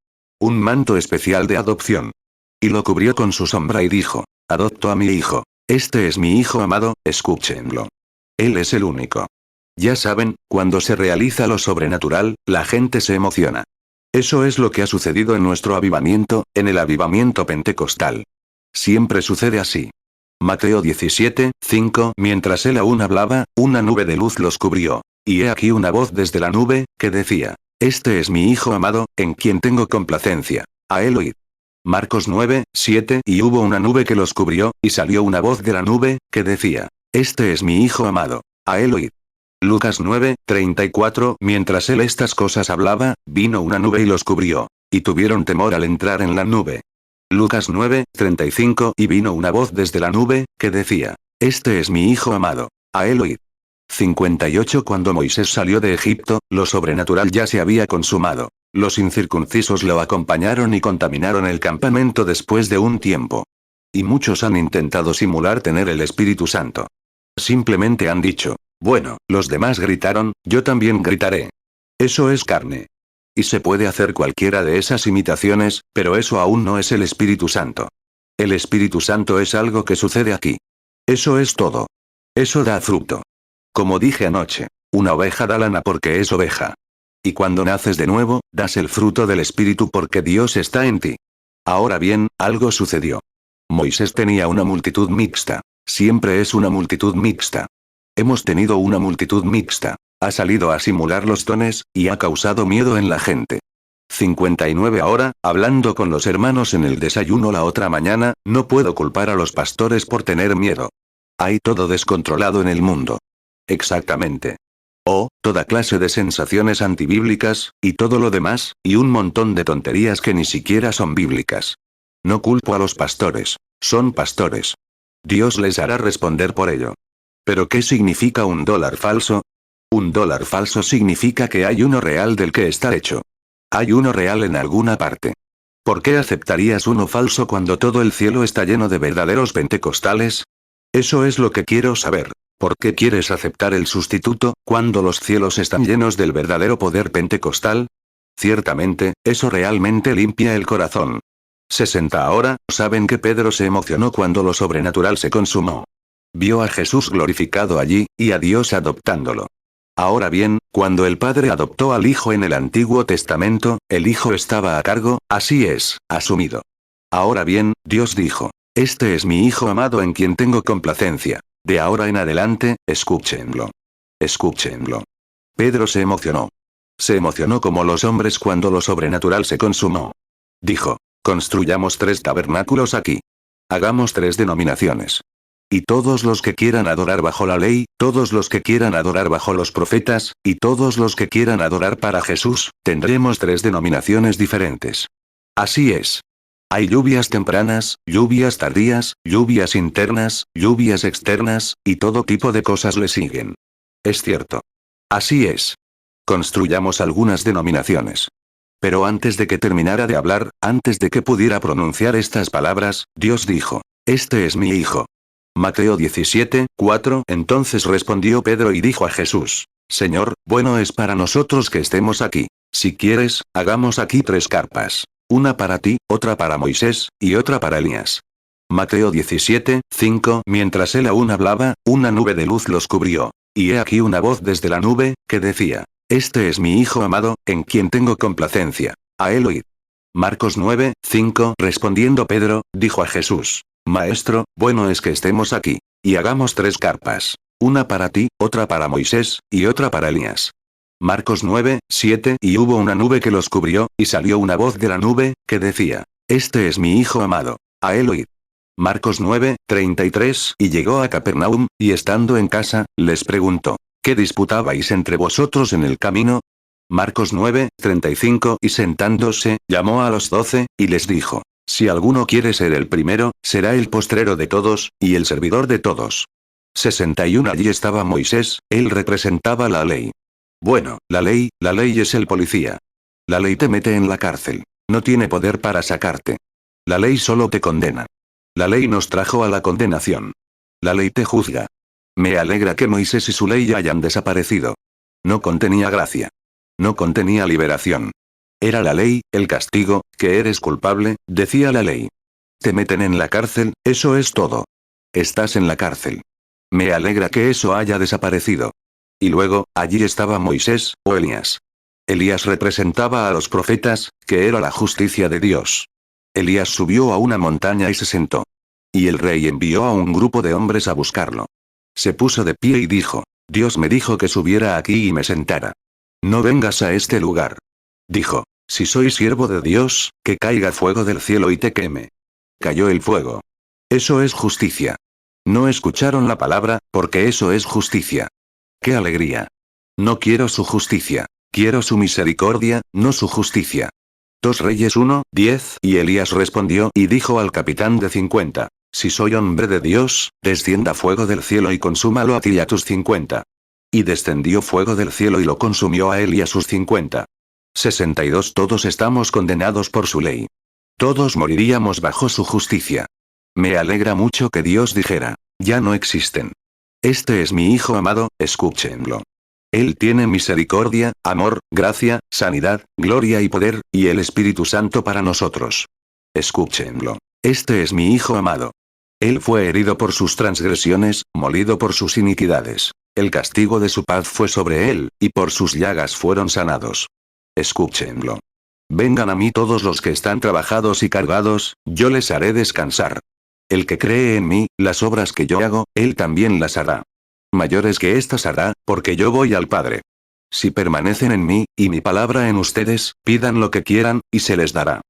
Un manto especial de adopción. Y lo cubrió con su sombra y dijo, adopto a mi hijo. Este es mi hijo amado, escúchenlo. Él es el único. Ya saben, cuando se realiza lo sobrenatural, la gente se emociona. Eso es lo que ha sucedido en nuestro avivamiento, en el avivamiento pentecostal. Siempre sucede así. Mateo 17:5 Mientras él aún hablaba, una nube de luz los cubrió. Y he aquí una voz desde la nube, que decía, este es mi hijo amado, en quien tengo complacencia. A él oíd. Marcos 9:7 Y hubo una nube que los cubrió, y salió una voz de la nube, que decía, este es mi hijo amado. A él oíd. Lucas 9:34 Mientras él estas cosas hablaba, vino una nube y los cubrió. Y tuvieron temor al entrar en la nube. Lucas 9:35 Y vino una voz desde la nube, que decía: Este es mi hijo amado. A él oíd. 58 Cuando Moisés salió de Egipto, lo sobrenatural ya se había consumado. Los incircuncisos lo acompañaron y contaminaron el campamento después de un tiempo. Y muchos han intentado simular tener el Espíritu Santo. Simplemente han dicho: bueno, los demás gritaron, yo también gritaré. Eso es carne. Y se puede hacer cualquiera de esas imitaciones, pero eso aún no es el Espíritu Santo. El Espíritu Santo es algo que sucede aquí. Eso es todo. Eso da fruto. Como dije anoche, una oveja da lana porque es oveja. Y cuando naces de nuevo, das el fruto del Espíritu porque Dios está en ti. Ahora bien, algo sucedió. Moisés tenía una multitud mixta. Siempre es una multitud mixta. Hemos tenido una multitud mixta. Ha salido a simular los dones, y ha causado miedo en la gente. 59 Ahora, hablando con los hermanos en el desayuno la otra mañana, no puedo culpar a los pastores por tener miedo. Hay todo descontrolado en el mundo. Exactamente. Oh, toda clase de sensaciones antibíblicas, y todo lo demás, y un montón de tonterías que ni siquiera son bíblicas. No culpo a los pastores. Son pastores. Dios les hará responder por ello. ¿Pero qué significa un dólar falso? Un dólar falso significa que hay uno real del que está hecho. Hay uno real en alguna parte. ¿Por qué aceptarías uno falso cuando todo el cielo está lleno de verdaderos pentecostales? Eso es lo que quiero saber. ¿Por qué quieres aceptar el sustituto, cuando los cielos están llenos del verdadero poder pentecostal? Ciertamente, eso realmente limpia el corazón. 60 Ahora, saben que Pedro se emocionó cuando lo sobrenatural se consumó. Vio a Jesús glorificado allí, y a Dios adoptándolo. Ahora bien, cuando el Padre adoptó al Hijo en el Antiguo Testamento, el Hijo estaba a cargo, así es, asumido. Ahora bien, Dios dijo: Este es mi Hijo amado en quien tengo complacencia. De ahora en adelante, escúchenlo. Escúchenlo. Pedro se emocionó. Se emocionó como los hombres cuando lo sobrenatural se consumó. Dijo: construyamos 3 tabernáculos aquí. Hagamos 3 denominaciones. Y todos los que quieran adorar bajo la ley, todos los que quieran adorar bajo los profetas, y todos los que quieran adorar para Jesús, tendremos 3 denominaciones diferentes. Así es. Hay lluvias tempranas, lluvias tardías, lluvias internas, lluvias externas, y todo tipo de cosas le siguen. Es cierto. Así es. Construyamos algunas denominaciones. Pero antes de que terminara de hablar, antes de que pudiera pronunciar estas palabras, Dios dijo: Este es mi Hijo. Mateo 17:4 Entonces respondió Pedro y dijo a Jesús: Señor, bueno es para nosotros que estemos aquí. Si quieres, hagamos aquí 3 carpas. Una para ti, otra para Moisés, y otra para Elías. Mateo 17:5 Mientras él aún hablaba, una nube de luz los cubrió. Y he aquí una voz desde la nube, que decía: Este es mi Hijo amado, en quien tengo complacencia. A él oíd. Marcos 9:5 Respondiendo Pedro, dijo a Jesús: Maestro, bueno es que estemos aquí. Y hagamos 3 carpas. Una para ti, otra para Moisés, y otra para Elías. Marcos 9:7 Y hubo una nube que los cubrió, y salió una voz de la nube, que decía: Este es mi Hijo amado. A él oíd. Marcos 9:33 Y llegó a Capernaum, y estando en casa, les preguntó: ¿Qué disputabais entre vosotros en el camino? Marcos 9:35 Y sentándose, llamó a los 12, y les dijo: Si alguno quiere ser el primero, será el postrero de todos, y el servidor de todos. 61 Allí estaba Moisés, él representaba la ley. Bueno, la ley es el policía. La ley te mete en la cárcel. No tiene poder para sacarte. La ley solo te condena. La ley nos trajo a la condenación. La ley te juzga. Me alegra que Moisés y su ley hayan desaparecido. No contenía gracia. No contenía liberación. Era la ley, el castigo, que eres culpable, decía la ley. Te meten en la cárcel, eso es todo. Estás en la cárcel. Me alegra que eso haya desaparecido. Y luego, allí estaba Moisés, o Elías. Elías representaba a los profetas, que era la justicia de Dios. Elías subió a una montaña y se sentó. Y el rey envió a un grupo de hombres a buscarlo. Se puso de pie y dijo: Dios me dijo que subiera aquí y me sentara. No vengas a este lugar. Dijo: Si soy siervo de Dios, que caiga fuego del cielo y te queme. Cayó el fuego. Eso es justicia. No escucharon la palabra, porque eso es justicia. ¡Qué alegría! No quiero su justicia. Quiero su misericordia, no su justicia. 2 Reyes 1:10 Y Elías respondió y dijo al capitán de 50. Si soy hombre de Dios, descienda fuego del cielo y consúmalo a ti y a tus 50. Y descendió fuego del cielo y lo consumió a él y a sus 50. 62 Todos estamos condenados por su ley. Todos moriríamos bajo su justicia. Me alegra mucho que Dios dijera, ya no existen. Este es mi Hijo amado, escúchenlo. Él tiene misericordia, amor, gracia, sanidad, gloria y poder, y el Espíritu Santo para nosotros. Escúchenlo. Este es mi Hijo amado. Él fue herido por sus transgresiones, molido por sus iniquidades. El castigo de su paz fue sobre él, y por sus llagas fueron sanados. Escúchenlo. Vengan a mí todos los que están trabajados y cargados, yo les haré descansar. El que cree en mí, las obras que yo hago, él también las hará. Mayores que estas hará, porque yo voy al Padre. Si permanecen en mí, y mi palabra en ustedes, pidan lo que quieran, y se les dará.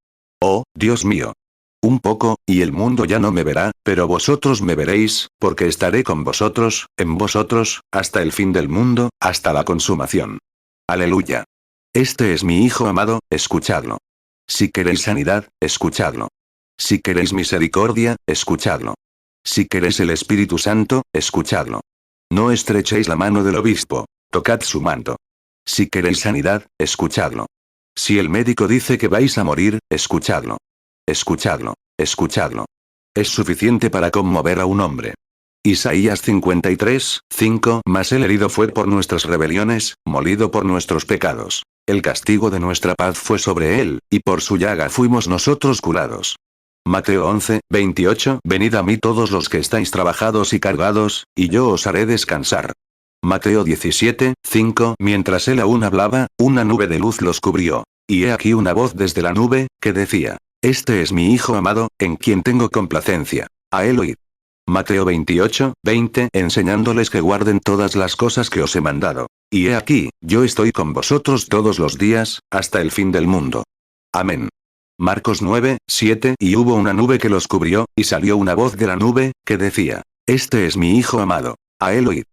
Oh, Dios mío. Un poco, y el mundo ya no me verá, pero vosotros me veréis, porque estaré con vosotros, en vosotros, hasta el fin del mundo, hasta la consumación. Aleluya. Este es mi Hijo amado, escuchadlo. Si queréis sanidad, escuchadlo. Si queréis misericordia, escuchadlo. Si queréis el Espíritu Santo, escuchadlo. No estrechéis la mano del obispo, tocad su manto. Si queréis sanidad, escuchadlo. Si el médico dice que vais a morir, escuchadlo. Escuchadlo, escuchadlo. Es suficiente para conmover a un hombre. Isaías 53:5 Mas el herido fue por nuestras rebeliones, molido por nuestros pecados. El castigo de nuestra paz fue sobre él, y por su llaga fuimos nosotros curados. Mateo 11:28 Venid a mí todos los que estáis trabajados y cargados, y yo os haré descansar. Mateo 17:5 Mientras él aún hablaba, una nube de luz los cubrió. Y he aquí una voz desde la nube, que decía, Este es mi Hijo amado, en quien tengo complacencia. A él oíd. Mateo 28:20 Enseñándoles que guarden todas las cosas que os he mandado. Y he aquí, yo estoy con vosotros todos los días, hasta el fin del mundo. Amén. Marcos 9:7 Y hubo una nube que los cubrió, y salió una voz de la nube, que decía, Este es mi Hijo amado. A él oíd.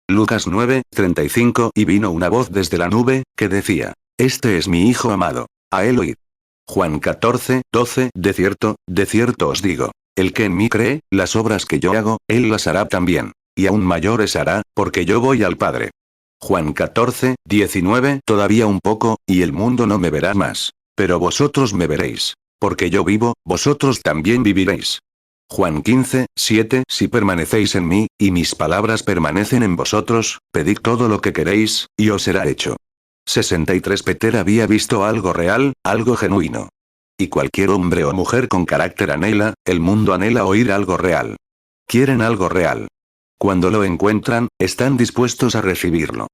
Lucas 9:35 Y vino una voz desde la nube, que decía, Este es mi Hijo amado. A él oíd. Juan 14:12 De cierto os digo, el que en mí cree, las obras que yo hago, él las hará también. Y aún mayores hará, porque yo voy al Padre. Juan 14:19 Todavía un poco, y el mundo no me verá más. Pero vosotros me veréis. Porque yo vivo, vosotros también viviréis. Juan 15:7 Si permanecéis en mí, y mis palabras permanecen en vosotros, pedid todo lo que queréis, y os será hecho. 63 Peter había visto algo real, algo genuino. Y cualquier hombre o mujer con carácter anhela, el mundo anhela oír algo real. Quieren algo real. Cuando lo encuentran, están dispuestos a recibirlo.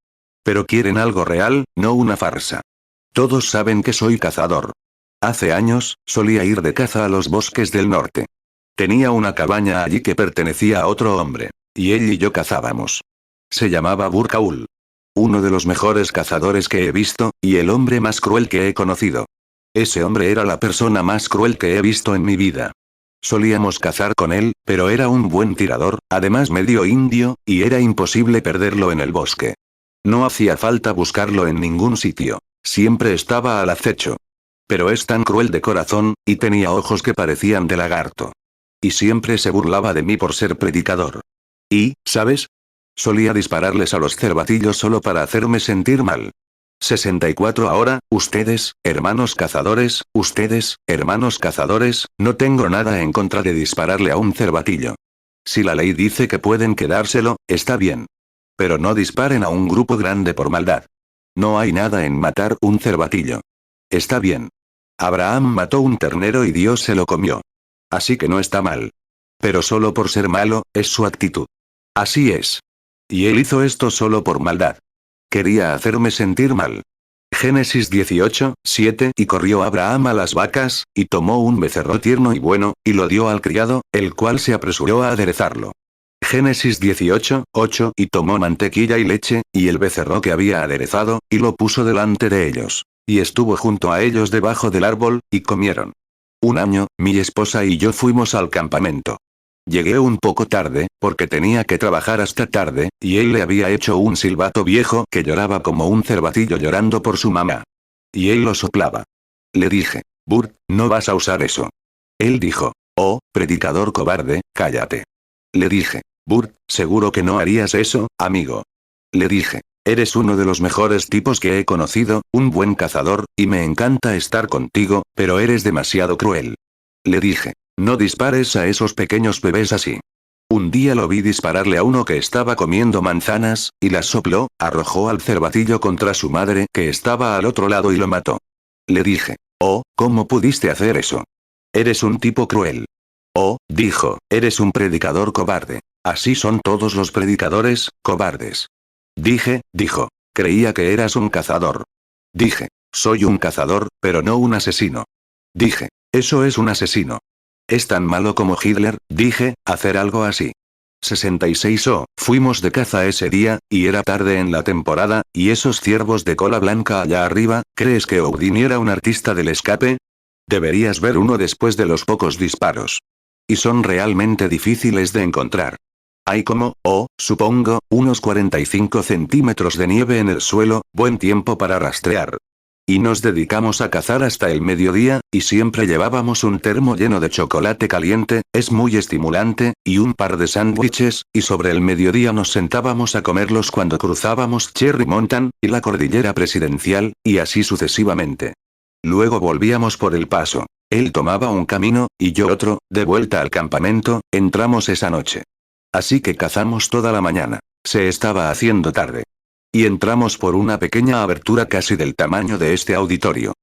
Pero quieren algo real, no una farsa. Todos saben que soy cazador. Hace años, solía ir de caza a los bosques del norte. Tenía una cabaña allí que pertenecía a otro hombre. Y él y yo cazábamos. Se llamaba Burkaul. Uno de los mejores cazadores que he visto, y el hombre más cruel que he conocido. Ese hombre era la persona más cruel que he visto en mi vida. Solíamos cazar con él, pero era un buen tirador, además medio indio, y era imposible perderlo en el bosque. No hacía falta buscarlo en ningún sitio. Siempre estaba al acecho. Pero es tan cruel de corazón, y tenía ojos que parecían de lagarto. Y siempre se burlaba de mí por ser predicador. Y, ¿sabes? Solía dispararles a los cervatillos solo para hacerme sentir mal. 64 Ahora, ustedes, hermanos cazadores, no tengo nada en contra de dispararle a un cervatillo. Si la ley dice que pueden quedárselo, está bien. Pero no disparen a un grupo grande por maldad. No hay nada en matar un cervatillo. Está bien. Abraham mató un ternero y Dios se lo comió. Así que no está mal. Pero solo por ser malo, es su actitud. Así es. Y él hizo esto solo por maldad. Quería hacerme sentir mal. Génesis 18:7 Y corrió Abraham a las vacas, y tomó un becerro tierno y bueno, y lo dio al criado, el cual se apresuró a aderezarlo. Génesis 18:8 Y tomó mantequilla y leche, y el becerro que había aderezado, y lo puso delante de ellos. Y estuvo junto a ellos debajo del árbol, y comieron. Un año, mi esposa y yo fuimos al campamento. Llegué un poco tarde, porque tenía que trabajar hasta tarde, y él le había hecho un silbato viejo que lloraba como un cervatillo llorando por su mamá. Y él lo soplaba. Le dije. Burt, no vas a usar eso. Él dijo. Oh, predicador cobarde, cállate. Le dije. Burt, seguro que no harías eso, amigo. Le dije. Eres uno de los mejores tipos que he conocido, un buen cazador, y me encanta estar contigo, pero eres demasiado cruel. Le dije. No dispares a esos pequeños bebés así. Un día lo vi dispararle a uno que estaba comiendo manzanas, y las sopló, arrojó al cervatillo contra su madre que estaba al otro lado y lo mató. Le dije. Oh, ¿cómo pudiste hacer eso? Eres un tipo cruel. Oh, dijo, eres un predicador cobarde. Así son todos los predicadores, cobardes. Dije, dijo. Creía que eras un cazador. Dije. Soy un cazador, pero no un asesino. Dije. Eso es un asesino. Es tan malo como Hitler, dije, hacer algo así. 66 fuimos de caza ese día, y era tarde en la temporada, y esos ciervos de cola blanca allá arriba, ¿crees que Odin era un artista del escape? Deberías ver uno después de los pocos disparos. Y son realmente difíciles de encontrar. Hay como, supongo, unos 45 centímetros de nieve en el suelo, buen tiempo para rastrear. Y nos dedicamos a cazar hasta el mediodía, y siempre llevábamos un termo lleno de chocolate caliente, es muy estimulante, y un par de sándwiches, y sobre el mediodía nos sentábamos a comerlos cuando cruzábamos Cherry Mountain, y la cordillera presidencial, y así sucesivamente. Luego volvíamos por el paso. Él tomaba un camino, y yo otro, de vuelta al campamento, entramos esa noche. Así que cazamos toda la mañana. Se estaba haciendo tarde. Y entramos por una pequeña abertura casi del tamaño de este auditorio.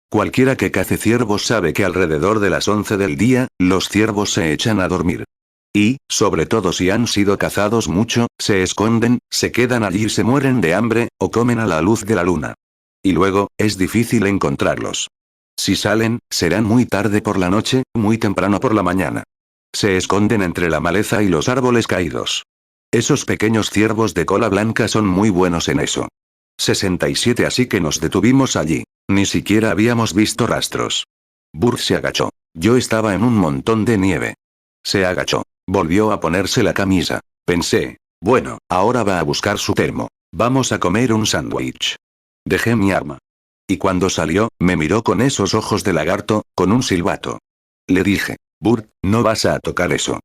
Cualquiera que cace ciervos sabe que alrededor de las 11 del día, los ciervos se echan a dormir. Y, sobre todo si han sido cazados mucho, se esconden, se quedan allí y se mueren de hambre, o comen a la luz de la luna. Y luego, es difícil encontrarlos. Si salen, serán muy tarde por la noche, muy temprano por la mañana. Se esconden entre la maleza y los árboles caídos. Esos pequeños ciervos de cola blanca son muy buenos en eso. 67 Así que nos detuvimos allí. Ni siquiera habíamos visto rastros. Burt se agachó. Yo estaba en un montón de nieve. Se agachó. Volvió a ponerse la camisa. Pensé. Bueno, ahora va a buscar su termo. Vamos a comer un sándwich. Dejé mi arma. Y cuando salió, me miró con esos ojos de lagarto, con un silbato. Le dije. Burt, no vas a tocar eso.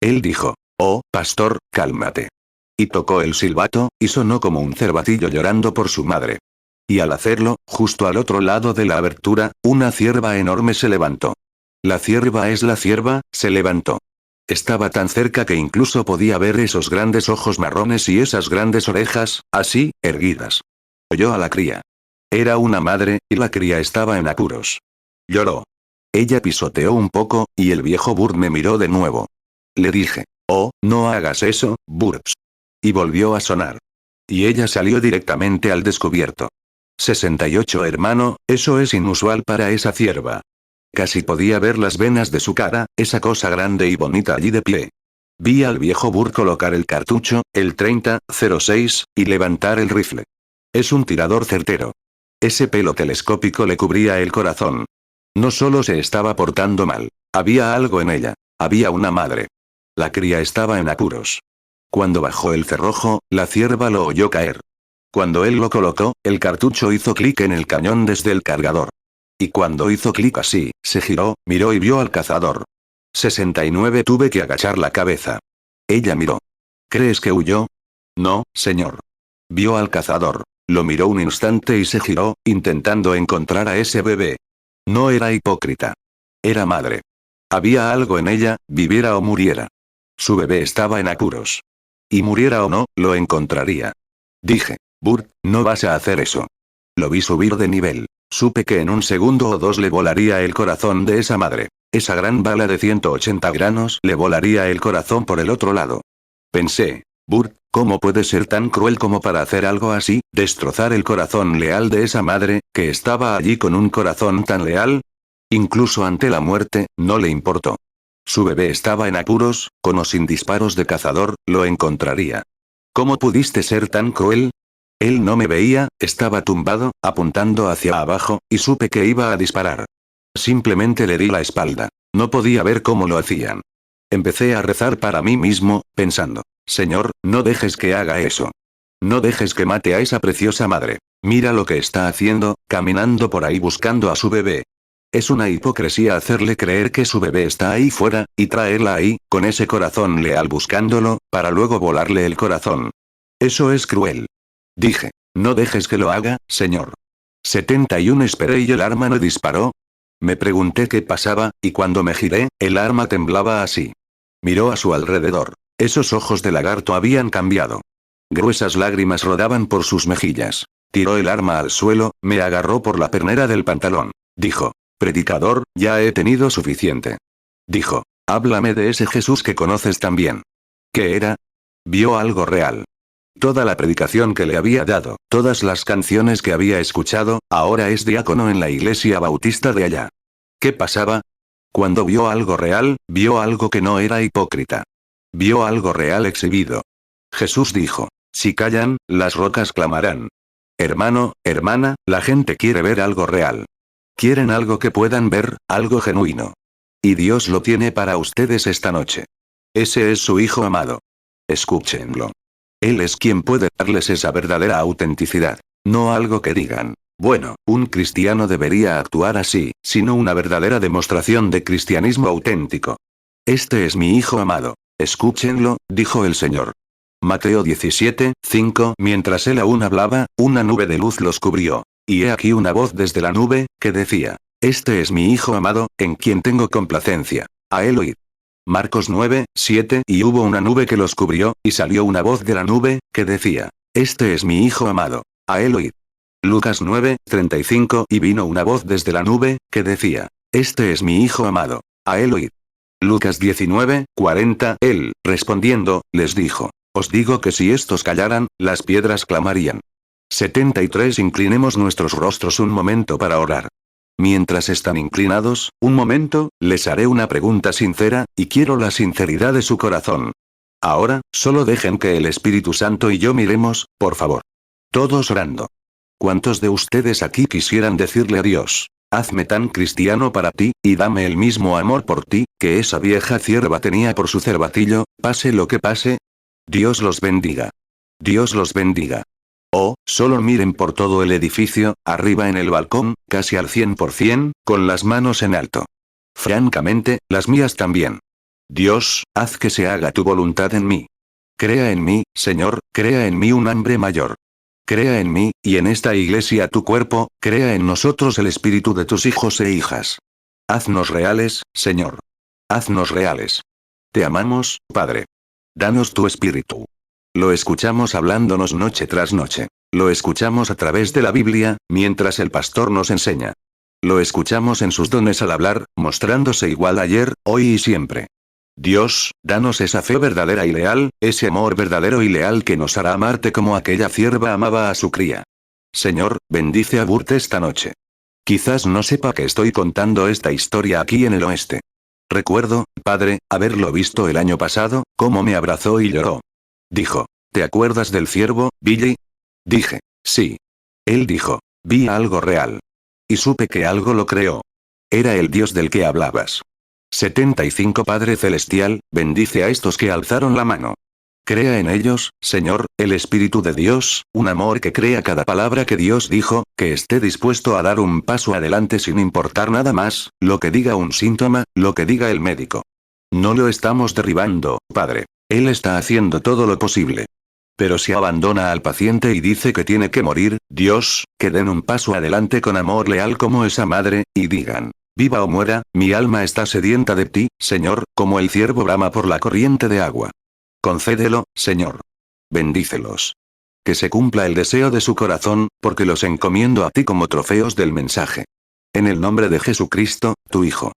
Él dijo. Oh, pastor, cálmate. Y tocó el silbato, y sonó como un cervatillo llorando por su madre. Y al hacerlo, justo al otro lado de la abertura, una cierva enorme se levantó. La cierva es la cierva, se levantó. Estaba tan cerca que incluso podía ver esos grandes ojos marrones y esas grandes orejas, así, erguidas. Oyó a la cría. Era una madre, y la cría estaba en apuros. Lloró. Ella pisoteó un poco, y el viejo Burt me miró de nuevo. Le dije. Oh, no hagas eso, Burt. Y volvió a sonar. Y ella salió directamente al descubierto. 68 Hermano, eso es inusual para esa cierva. Casi podía ver las venas de su cara, esa cosa grande y bonita allí de pie. Vi al viejo Burt colocar el cartucho, el 30-06, y levantar el rifle. Es un tirador certero. Ese pelo telescópico le cubría el corazón. No solo se estaba portando mal, había algo en ella. Había una madre. La cría estaba en apuros. Cuando bajó el cerrojo, la cierva lo oyó caer. Cuando él lo colocó, el cartucho hizo clic en el cañón desde el cargador. Y cuando hizo clic así, se giró, miró y vio al cazador. 69 Tuve que agachar la cabeza. Ella miró. ¿Crees que huyó? No, señor. Vio al cazador. Lo miró un instante y se giró, intentando encontrar a ese bebé. No era hipócrita. Era madre. Había algo en ella, viviera o muriera. Su bebé estaba en apuros. Y muriera o no, lo encontraría. Dije. Burt, no vas a hacer eso. Lo vi subir de nivel. Supe que en un segundo o dos le volaría el corazón de esa madre. Esa gran bala de 180 granos le volaría el corazón por el otro lado. Pensé. Burt, ¿cómo puede ser tan cruel como para hacer algo así, destrozar el corazón leal de esa madre, que estaba allí con un corazón tan leal? Incluso ante la muerte, no le importó. Su bebé estaba en apuros, con o sin disparos de cazador, lo encontraría. ¿Cómo pudiste ser tan cruel? Él no me veía, estaba tumbado, apuntando hacia abajo, y supe que iba a disparar. Simplemente le di la espalda. No podía ver cómo lo hacían. Empecé a rezar para mí mismo, pensando, Señor, no dejes que haga eso. No dejes que mate a esa preciosa madre. Mira lo que está haciendo, caminando por ahí buscando a su bebé. Es una hipocresía hacerle creer que su bebé está ahí fuera, y traerla ahí, con ese corazón leal buscándolo, para luego volarle el corazón. Eso es cruel. Dije. No dejes que lo haga, señor. 71 esperé y el arma no disparó. Me pregunté qué pasaba, y cuando me giré, el arma temblaba así. Miró a su alrededor. Esos ojos de lagarto habían cambiado. Gruesas lágrimas rodaban por sus mejillas. Tiró el arma al suelo, me agarró por la pernera del pantalón. Dijo. Predicador, ya he tenido suficiente. Dijo. Háblame de ese Jesús que conoces tan bien. ¿Qué era? Vio algo real. Toda la predicación que le había dado, todas las canciones que había escuchado, ahora es diácono en la iglesia bautista de allá. ¿Qué pasaba? Cuando vio algo real, vio algo que no era hipócrita. Vio algo real exhibido. Jesús dijo. Si callan, las rocas clamarán. Hermano, hermana, la gente quiere ver algo real. Quieren algo que puedan ver, algo genuino. Y Dios lo tiene para ustedes esta noche. Ese es su Hijo amado. Escúchenlo. Él es quien puede darles esa verdadera autenticidad. No algo que digan. Bueno, un cristiano debería actuar así, sino una verdadera demostración de cristianismo auténtico. Este es mi Hijo amado. Escúchenlo, dijo el Señor. Mateo 17, 5. Mientras él aún hablaba, una nube de luz los cubrió. Y he aquí una voz desde la nube, que decía. Este es mi Hijo amado, en quien tengo complacencia. A él oíd. Marcos 9, 7. Y hubo una nube que los cubrió, y salió una voz de la nube, que decía. Este es mi Hijo amado. A él oíd. Lucas 9, 35. Y vino una voz desde la nube, que decía. Este es mi Hijo amado. A él oíd. Lucas 19, 40. Él, respondiendo, les dijo. Os digo que si estos callaran, las piedras clamarían. 73. Inclinemos nuestros rostros un momento para orar. Mientras están inclinados, un momento, les haré una pregunta sincera, y quiero la sinceridad de su corazón. Ahora, solo dejen que el Espíritu Santo y yo miremos, por favor. Todos orando. ¿Cuántos de ustedes aquí quisieran decirle a Dios, hazme tan cristiano para ti, y dame el mismo amor por ti, que esa vieja cierva tenía por su cervatillo, pase lo que pase? Dios los bendiga. Dios los bendiga. Oh, solo miren por todo el edificio, arriba en el balcón, casi al 100%, con las manos en alto. Francamente, las mías también. Dios, haz que se haga tu voluntad en mí. Crea en mí, Señor, crea en mí un hambre mayor. Crea en mí, y en esta iglesia tu cuerpo, crea en nosotros el espíritu de tus hijos e hijas. Haznos reales, Señor. Haznos reales. Te amamos, Padre. Danos tu espíritu. Lo escuchamos hablándonos noche tras noche. Lo escuchamos a través de la Biblia, mientras el pastor nos enseña. Lo escuchamos en sus dones al hablar, mostrándose igual ayer, hoy y siempre. Dios, danos esa fe verdadera y leal, ese amor verdadero y leal que nos hará amarte como aquella cierva amaba a su cría. Señor, bendice a Burt esta noche. Quizás no sepa que estoy contando esta historia aquí en el oeste. Recuerdo, Padre, haberlo visto el año pasado, cómo me abrazó y lloró. Dijo, ¿te acuerdas del ciervo, Billy? Dije, sí. Él dijo, vi algo real. Y supe que algo lo creó. Era el Dios del que hablabas. 75. Padre Celestial, bendice a estos que alzaron la mano. Crea en ellos, Señor, el Espíritu de Dios, un amor que crea cada palabra que Dios dijo, que esté dispuesto a dar un paso adelante sin importar nada más, lo que diga un síntoma, lo que diga el médico. No lo estamos derribando, Padre. Él está haciendo todo lo posible. Pero si abandona al paciente y dice que tiene que morir, Dios, que den un paso adelante con amor leal como esa madre, y digan, viva o muera, mi alma está sedienta de ti, Señor, como el ciervo brama por la corriente de agua. Concédelo, Señor. Bendícelos. Que se cumpla el deseo de su corazón, porque los encomiendo a ti como trofeos del mensaje. En el nombre de Jesucristo, tu Hijo.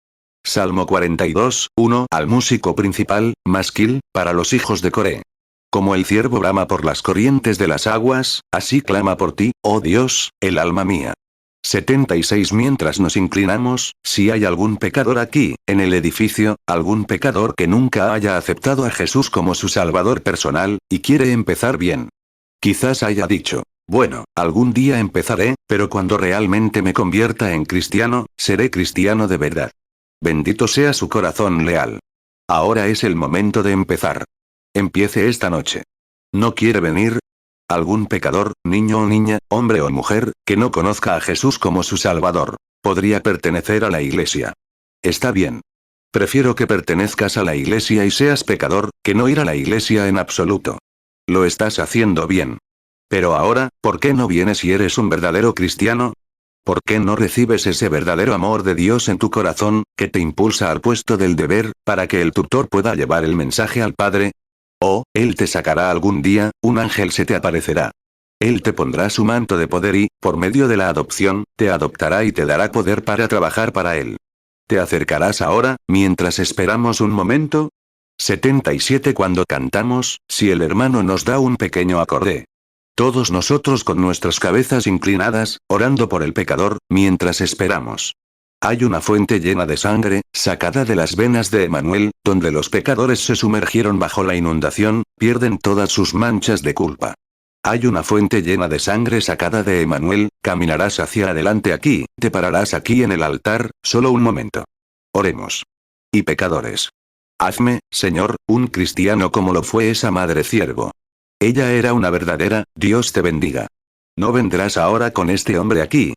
Salmo 42, 1. Al músico principal, masquil, para los hijos de Coré. Como el ciervo brama por las corrientes de las aguas, así clama por ti, oh Dios, el alma mía. 76. Mientras nos inclinamos, si hay algún pecador aquí, en el edificio, algún pecador que nunca haya aceptado a Jesús como su Salvador personal, y quiere empezar bien. Quizás haya dicho, bueno, algún día empezaré, pero cuando realmente me convierta en cristiano, seré cristiano de verdad. Bendito sea su corazón leal. Ahora es el momento de empezar. Empiece esta noche. ¿No quiere venir? ¿Algún pecador, niño o niña, hombre o mujer, que no conozca a Jesús como su Salvador? podría pertenecer a la iglesia. Está bien. Prefiero que pertenezcas a la iglesia y seas pecador, que no ir a la iglesia en absoluto. Lo estás haciendo bien. Pero ahora, ¿por qué no vienes si eres un verdadero cristiano? ¿Por qué no recibes ese verdadero amor de Dios en tu corazón, que te impulsa al puesto del deber, para que el tutor pueda llevar el mensaje al Padre? Oh, Él te sacará algún día, un ángel se te aparecerá. Él te pondrá su manto de poder y, por medio de la adopción, te adoptará y te dará poder para trabajar para Él. ¿Te acercarás ahora, mientras esperamos un momento? 77 Cuando cantamos, si el hermano nos da un pequeño acorde. Todos nosotros con nuestras cabezas inclinadas, orando por el pecador, mientras esperamos. Hay una fuente llena de sangre, sacada de las venas de Emanuel, donde los pecadores se sumergieron bajo la inundación, pierden todas sus manchas de culpa. Hay una fuente llena de sangre sacada de Emanuel, caminarás hacia adelante aquí, te pararás aquí en el altar, solo un momento. Oremos. Y pecadores. Hazme, Señor, un cristiano como lo fue esa madre ciervo. Ella era una verdadera, Dios te bendiga. ¿No vendrás ahora con este hombre aquí?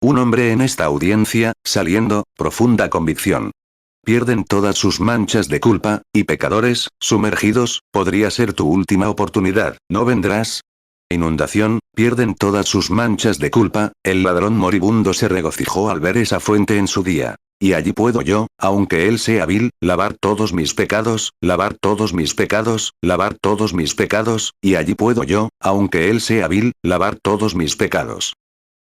Un hombre en esta audiencia, saliendo, profunda convicción. Pierden todas sus manchas de culpa, y pecadores, sumergidos, podría ser tu última oportunidad, ¿no vendrás? Inundación, pierden todas sus manchas de culpa, el ladrón moribundo se regocijó al ver esa fuente en su día. Y allí puedo yo, aunque él sea vil, lavar todos mis pecados, lavar todos mis pecados, lavar todos mis pecados, y allí puedo yo, aunque él sea vil, lavar todos mis pecados.